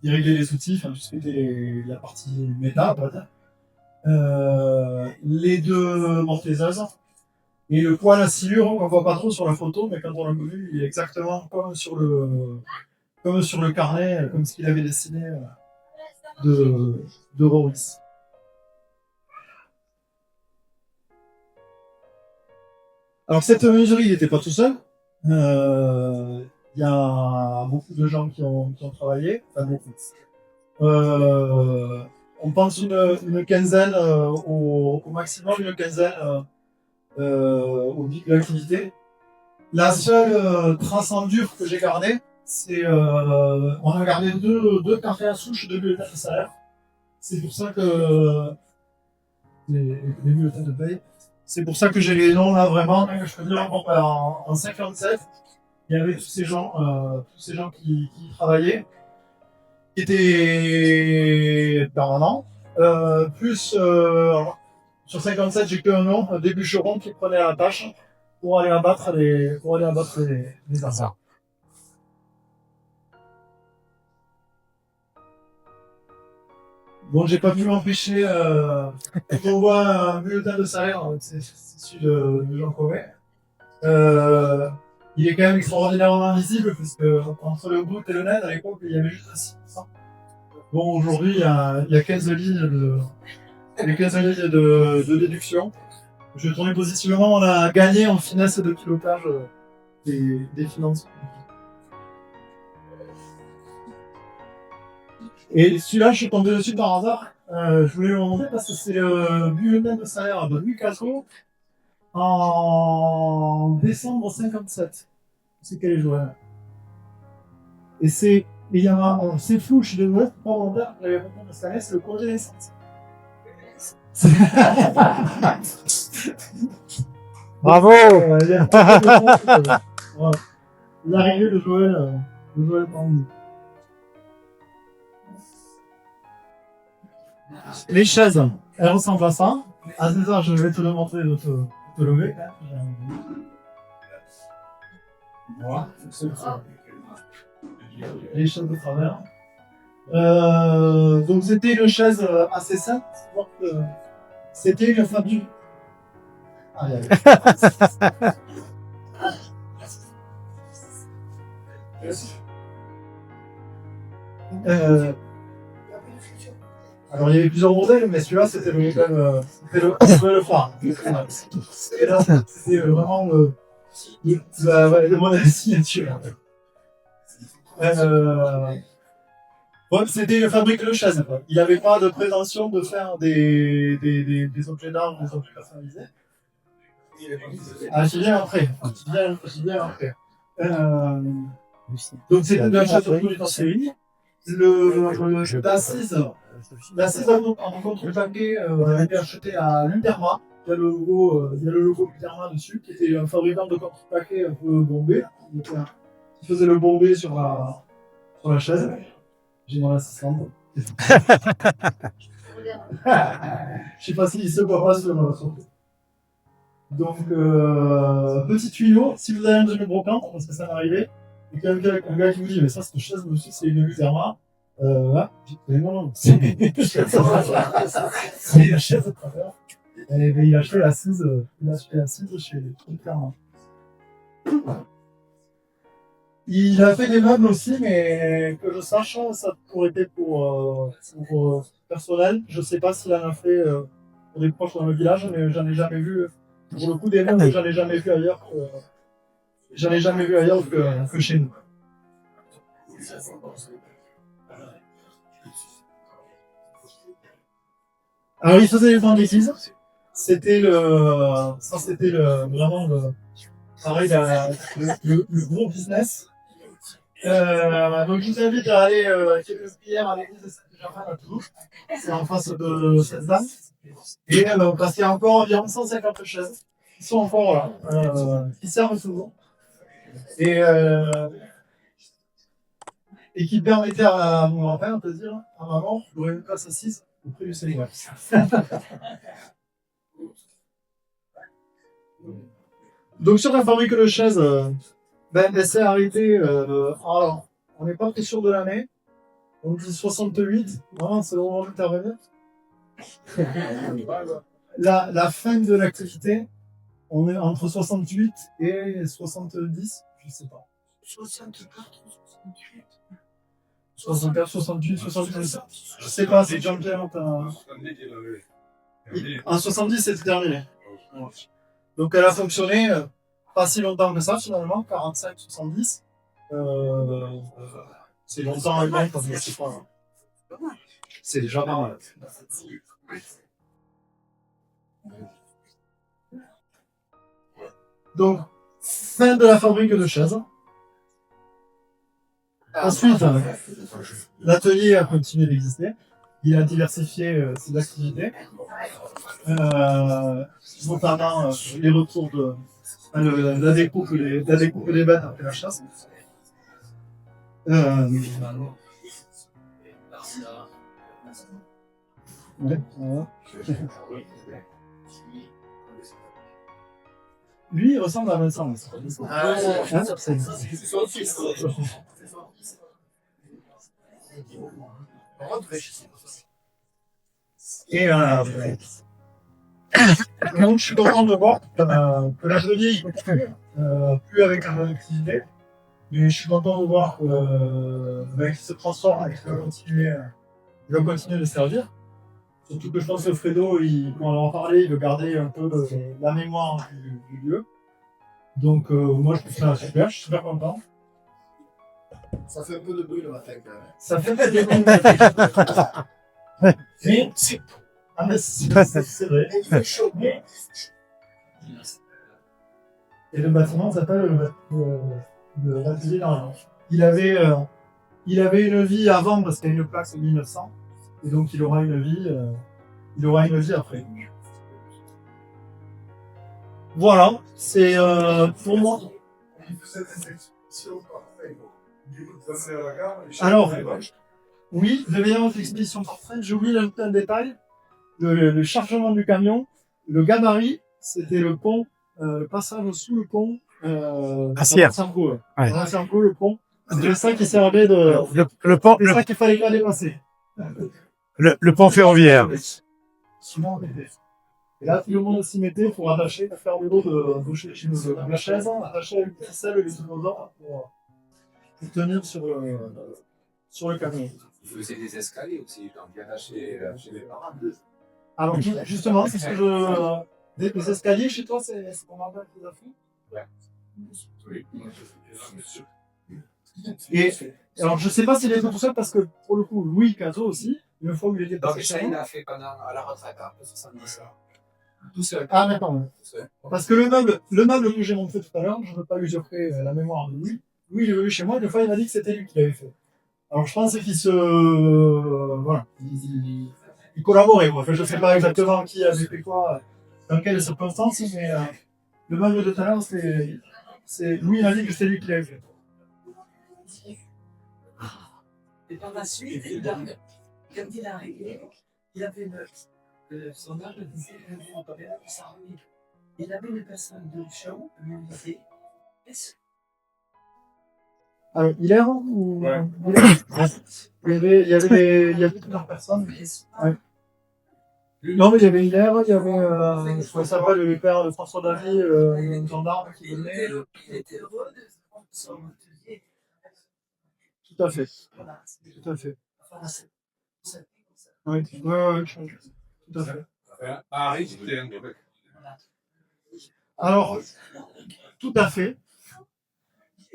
il réglait les outils, enfin, c'était la partie méta, on va dire. Les 2 mortaiseuses, et le poil à sciure, on voit pas trop sur la photo, mais quand on l'a vu, il est exactement comme sur le carnet, comme ce qu'il avait dessiné de Roris. Alors cette menuiserie, il n'était pas tout seul. Il y a beaucoup de gens qui ont travaillé. Enfin, beaucoup. On pense une quinzaine, au maximum une quinzaine au pic de l'activité. La seule trace en dur que j'ai gardée, c'est on a gardé deux cafés à souche de bulletins de salaire. C'est pour ça que les bulletins de paye. C'est pour ça que j'ai les noms là vraiment. Je peux dire en 57, il y avait tous ces gens qui travaillaient, qui étaient permanents, plus Sur 57, j'ai qu'un nom, des bûcherons qui prenaient la tâche pour aller abattre les arbres. Bon, j'ai pas pu m'empêcher, quand on voit un bulletin de salaire, c'est celui de Jean Covet. Il est quand même extraordinairement visible, puisque entre le brut et le net, à l'époque, il y avait juste un 6%. Bon, aujourd'hui, il y a 15 lignes de déduction. Je vais tourner positionnement, on a gagné en finesse de pilotage des finances. Et celui-là, je suis tombé dessus par hasard. Je voulais le montrer parce que c'est le bulletin de salaire de Louis Castro en décembre 57. C'est quel est joueur. Et c'est flou, je suis désolé, c'est pas volontaire, j'avais pas compris cette année, c'est le congé naissance. Bravo! L'arrivée de Joël Pandou. Les chaises, elles ressemblent à ça. À César, je vais te le montrer, de te lever. Voilà. Les chaises de travers. Donc c'était une chaise assez simple. C'était une fabrique. Alors il y avait plusieurs modèles, mais celui-là c'était le modèle phare. Et là c'était vraiment le modèle signature. Ouais, c'était une fabrique de chaises. Il n'avait pas de prétention de faire des objets d'art, des objets personnalisés. Ah, j'y viens après. Donc c'était de la chaise produite en série. L'assise en contreplaqué a été achetée à l'Interma. Il y a le logo Interma dessus, qui était un fabricant de contreplaqué un peu bombé. Qui faisait le bombé sur la chaise. J'ai mon assistante. Je sais pas s'il se voit pas sur Donc, petit tuyau, si vous avez un de mes brocants, parce que ça m'est arrivé, et qu'un gars qui vous dit, mais ça, cette chaise dessus, c'est une Uterma. Là, non, c'est une chaise de travers. Et il a acheté l'assise chez Uterma. Il a fait des meubles aussi, mais que je sache, ça pourrait être pour personnel. Je sais pas s'il en a fait pour des proches dans le village, mais j'en ai jamais vu. Pour le coup, des meubles, j'en ai jamais vu ailleurs que chez nous. Alors, il faisait des banditismes. C'était vraiment pareil, le gros business. Donc je vous invite à aller quelques prières à l'église de Saint-Germain à Toulouse. C'est en face de cette dame. Et parce qu'il y a encore environ 150 chaises qui sont encore là, qui servent souvent. Et qui permettaient à mon grand-père de dire à maman, j'aurais une place assise auprès du Seigneur. Donc sur la fabrique de chaises, elle s'est arrêtée. Alors, on n'est pas très sûr de l'année. On dit 68. Vraiment, c'est le moment d'intervenir. La fin de l'activité, on est entre 68 et 70, je sais pas. 64, 68. 64, 68, 70. Je sais pas, c'est Jean-Pierre. En 70, c'est terminé. Donc elle a fonctionné pas si longtemps que ça finalement, 45-70. C'est longtemps à même parce que c'est pas. C'est déjà pas mal. Donc, fin de la fabrique de chaises. Ensuite, l'atelier a continué d'exister. Il a diversifié ses activités. Notamment les retours de la découpe des bêtes après la chasse. Ouais, voilà. Lui, il ressemble à Vincent. Ah, Hein c'est son fils. Et donc, je suis content de voir que l'atelier il continue, plus avec la même activité, mais je suis content de voir qu'il se transforme et qu'il va continuer de servir. Surtout que je pense que Fredo, quand on en parlait, il veut garder un peu la mémoire du lieu. Donc moi je trouve ça super, je suis super content. Ça fait un peu de bruit le matin quand même. Ça fait pas de mais c'est c'est vrai. Il fait chaud. Et le bâtiment s'appelle l'atelier d'Arlange. Il avait une vie avant parce qu'il y a une plaque en 1900. Et donc il aura une vie après. Voilà, c'est pour moi. Alors, oui, devient l'expédition parfaite. J'ai oublié d'ajouter un détail. Le chargement du camion, le gabarit, c'était le pont, le passage sous le pont. Assière. Ouais. Le pont. C'est ça qui servait de. Le pont, C'est ça qu'il fallait pas dépasser. le pont ferroviaire. Sinon, on était. Et là, tout le monde s'y mettait pour attacher, faire le dos de la chaise, attacher avec une ficelle et les dinosaures pour tenir sur le camion. Vous faisiez des escaliers aussi, j'en viens chez les parents. Alors, justement, c'est ce que je. Des escaliers chez toi, c'est ce qu'on appelle les affous. Oui. Et alors, je sais pas s'il était tout seul parce que, pour le coup, Louis Cazot aussi, une fois qu'il était Donc, passé ça, chez il nous. a fait pendant à la retraite, hein, 70 ans. Tout seul. Ah, d'accord. Ouais. Tout seul. Parce que le meuble que j'ai montré tout à l'heure, je ne veux pas usurper la mémoire de Louis. Louis, il est venu chez moi, des fois, il m'a dit que c'était lui qui l'avait fait. Alors, je pense qu'il voilà. Il collaborait, quoi. Enfin, je sais pas exactement qui avait fait quoi, dans quelles circonstances, mais le meuble de tout à l'heure, c'est Louis, il a dit que c'était lui qui l'avait fait. Et par la suite, quand il est arrivé, il avait son âge disait il avait une personne de show, lui disait Alors, Hilaire ou Ouais. Il y avait plusieurs personnes. Ouais. Non, mais il y avait Hilaire, il y avait, je trouvais ça pas le père de François Davy, un gendarme qui venait. il était heureux de son atelier. Tout à fait. Voilà. Tout à fait. Voilà, c'est comme ça. Oui, tout à fait. Harry, c'était un Québec. Voilà. Alors, tout à fait.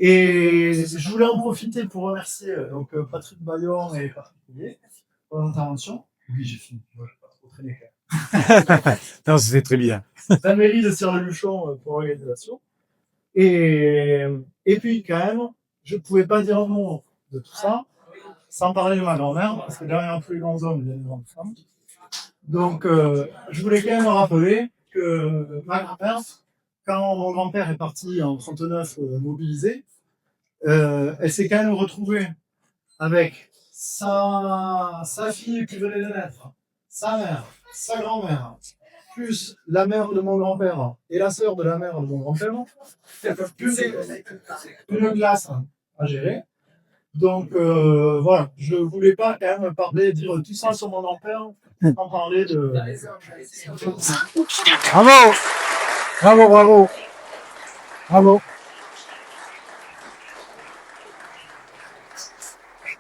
Et je voulais en profiter pour remercier donc Patrick Bayon et particulier pour l'intervention. Oui, j'ai fini. Moi, je vais pas trop traîner. Non, c'était très bien. La mairie de Cire-le-Luchon pour l'organisation. Et puis, quand même, je ne pouvais pas dire un mot de tout ça sans parler de ma grand-mère, parce que derrière tous les grands hommes, il y a des grandes femmes. Donc, je voulais quand même rappeler que ma grand-mère, quand mon grand-père est parti en 39 mobilisé, elle s'est quand même retrouvée avec sa fille qui venait de naître, sa mère, sa grand-mère, plus la mère de mon grand-père et la sœur de la mère de mon grand-père, plus une classe à gérer. Donc voilà, je voulais pas quand même parler, dire tout ça sur mon grand-père, sans parler de... Bravo! Bravo, bravo! Bravo!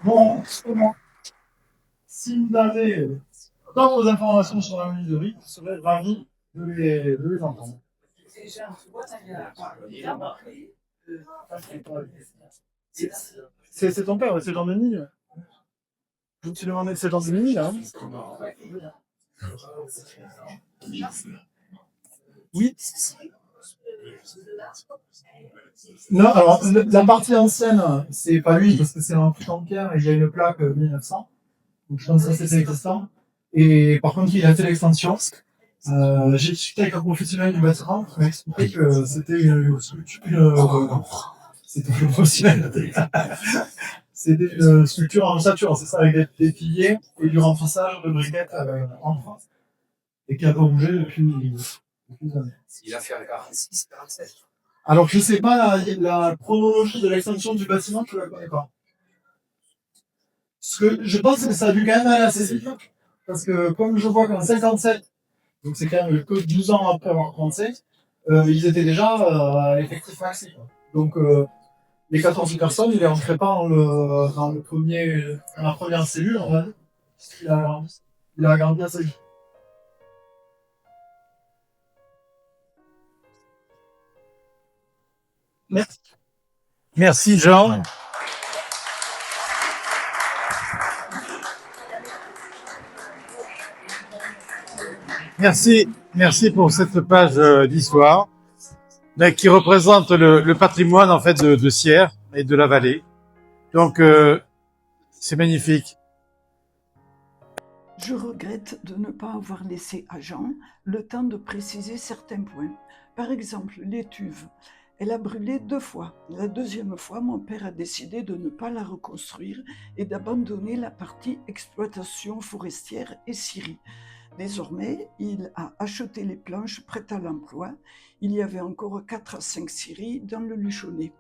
Bon, justement, si vous avez dans vos informations sur la menuiserie, je serais ravi de les entendre. Déjà, tu vois, il a marqué. C'est ton père, c'est Jean Denis. Tu demandais, c'est Jean Denis, là. Oui. Non, alors, la partie ancienne, c'est pas lui, parce que c'est un putain de pierre et il y a une plaque 1900. Donc, je pense que ça, c'était existant. Et par contre, il a fait l'extension. J'ai discuté avec un professionnel du bâtiment qui m'a expliqué que c'était une sculpture, c'était une professionnel. C'était une sculpture en ossature, c'est ça, avec des piliers et du remplissage de briquettes en France. et qui n'a pas bougé depuis des années. Il a fait un 46, 47. Alors, je sais pas la chronologie de l'extension du bâtiment, je ne la connais pas. Ce que je pense que ça a dû quand même aller assez vite. Parce que, comme je vois qu'en 57, donc c'est quand même que 12 ans après avoir commencé, ils étaient déjà à l'effectif maxi, quoi. Donc, les 14 personnes, ils les rentraient pas dans la première cellule, en fait. Il a agrandi assez vite. Merci. Merci Jean. Merci pour cette page d'histoire qui représente le patrimoine en fait de Sierre et de la vallée. Donc c'est magnifique. Je regrette de ne pas avoir laissé à Jean le temps de préciser certains points. Par exemple, l'étuve. Elle a brûlé 2 fois. La deuxième fois, mon père a décidé de ne pas la reconstruire et d'abandonner la partie exploitation forestière et scierie. Désormais, il a acheté les planches prêtes à l'emploi. Il y avait encore 4 à 5 scieries dans le Luchonnet.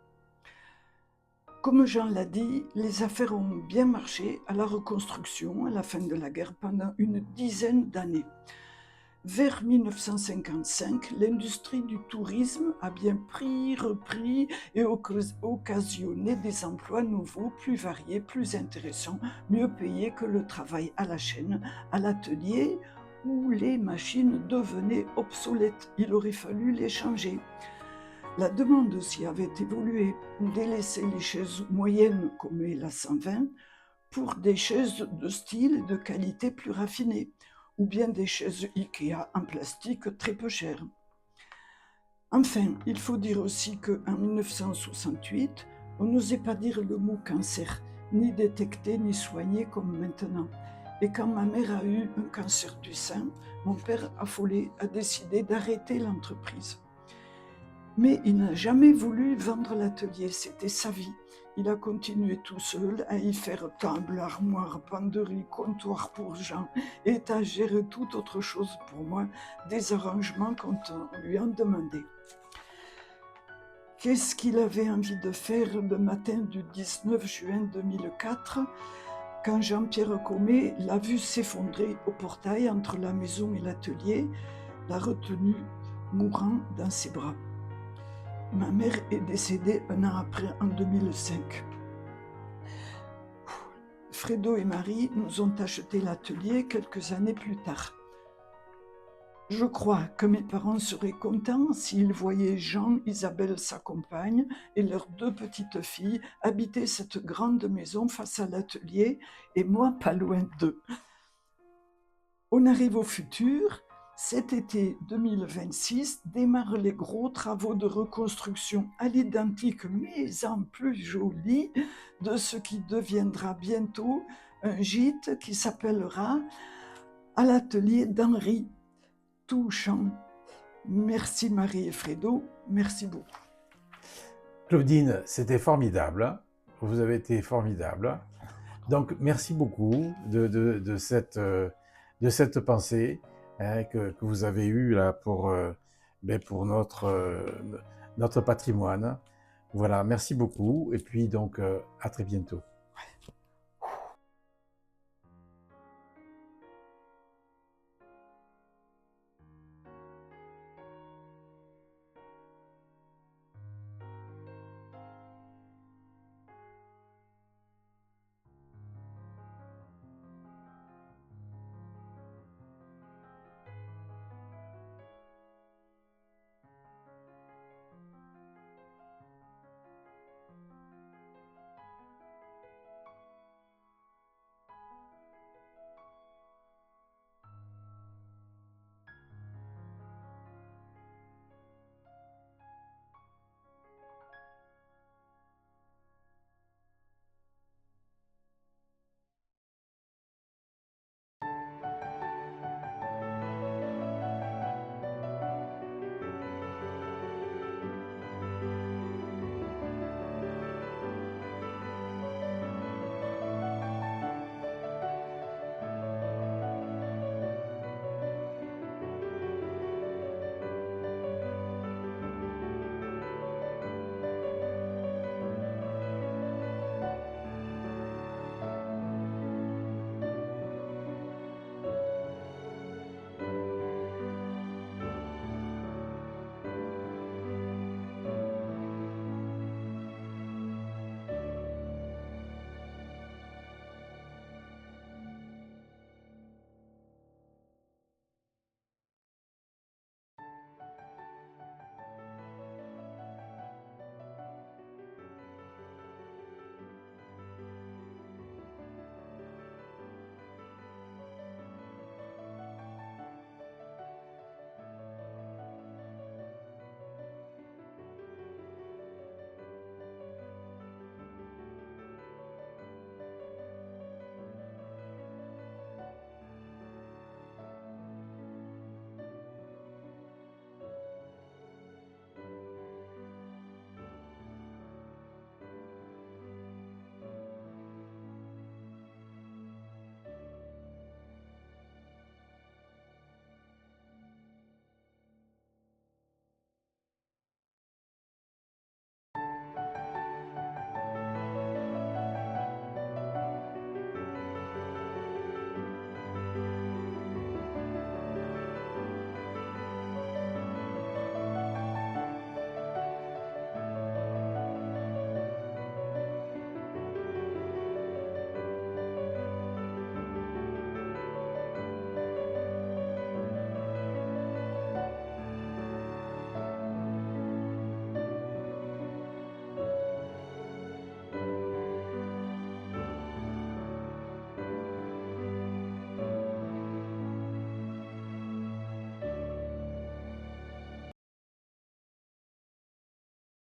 Comme Jean l'a dit, les affaires ont bien marché à la reconstruction à la fin de la guerre pendant une dizaine d'années. Vers 1955, l'industrie du tourisme a bien repris et occasionné des emplois nouveaux, plus variés, plus intéressants, mieux payés que le travail à la chaîne, à l'atelier, où les machines devenaient obsolètes. Il aurait fallu les changer. La demande aussi avait évolué, délaisser les chaises moyennes comme la 120 pour des chaises de style et de qualité plus raffinée, ou bien des chaises Ikea en plastique très peu chères. Enfin, il faut dire aussi qu'en 1968, on n'osait pas dire le mot cancer, ni détecter ni soigner comme maintenant. Et quand ma mère a eu un cancer du sein, mon père, affolé, a décidé d'arrêter l'entreprise. Mais il n'a jamais voulu vendre l'atelier, c'était sa vie. Il a continué tout seul à y faire table, armoire, penderie, comptoir pour Jean, étagère et toute autre chose pour moi, des arrangements quand on lui en demandait. Qu'est-ce qu'il avait envie de faire le matin du 19 juin 2004, quand Jean-Pierre Comet l'a vu s'effondrer au portail entre la maison et l'atelier, l'a retenu mourant dans ses bras. Ma mère est décédée un an après, en 2005. Fredo et Marie nous ont acheté l'atelier quelques années plus tard. Je crois que mes parents seraient contents s'ils voyaient Jean, Isabelle, sa compagne, et leurs 2 petites filles habiter cette grande maison face à l'atelier, et moi pas loin d'eux. On arrive au futur. Cet été 2026 démarrent les gros travaux de reconstruction à l'identique, mais en plus joli, de ce qui deviendra bientôt un gîte qui s'appellera à l'atelier d'Henri. Touchant. Merci Marie et Fredo, merci beaucoup. Claudine, c'était formidable. Vous avez été formidable. Donc merci beaucoup de cette pensée que vous avez eue là pour notre patrimoine. Voilà, merci beaucoup et puis donc à très bientôt.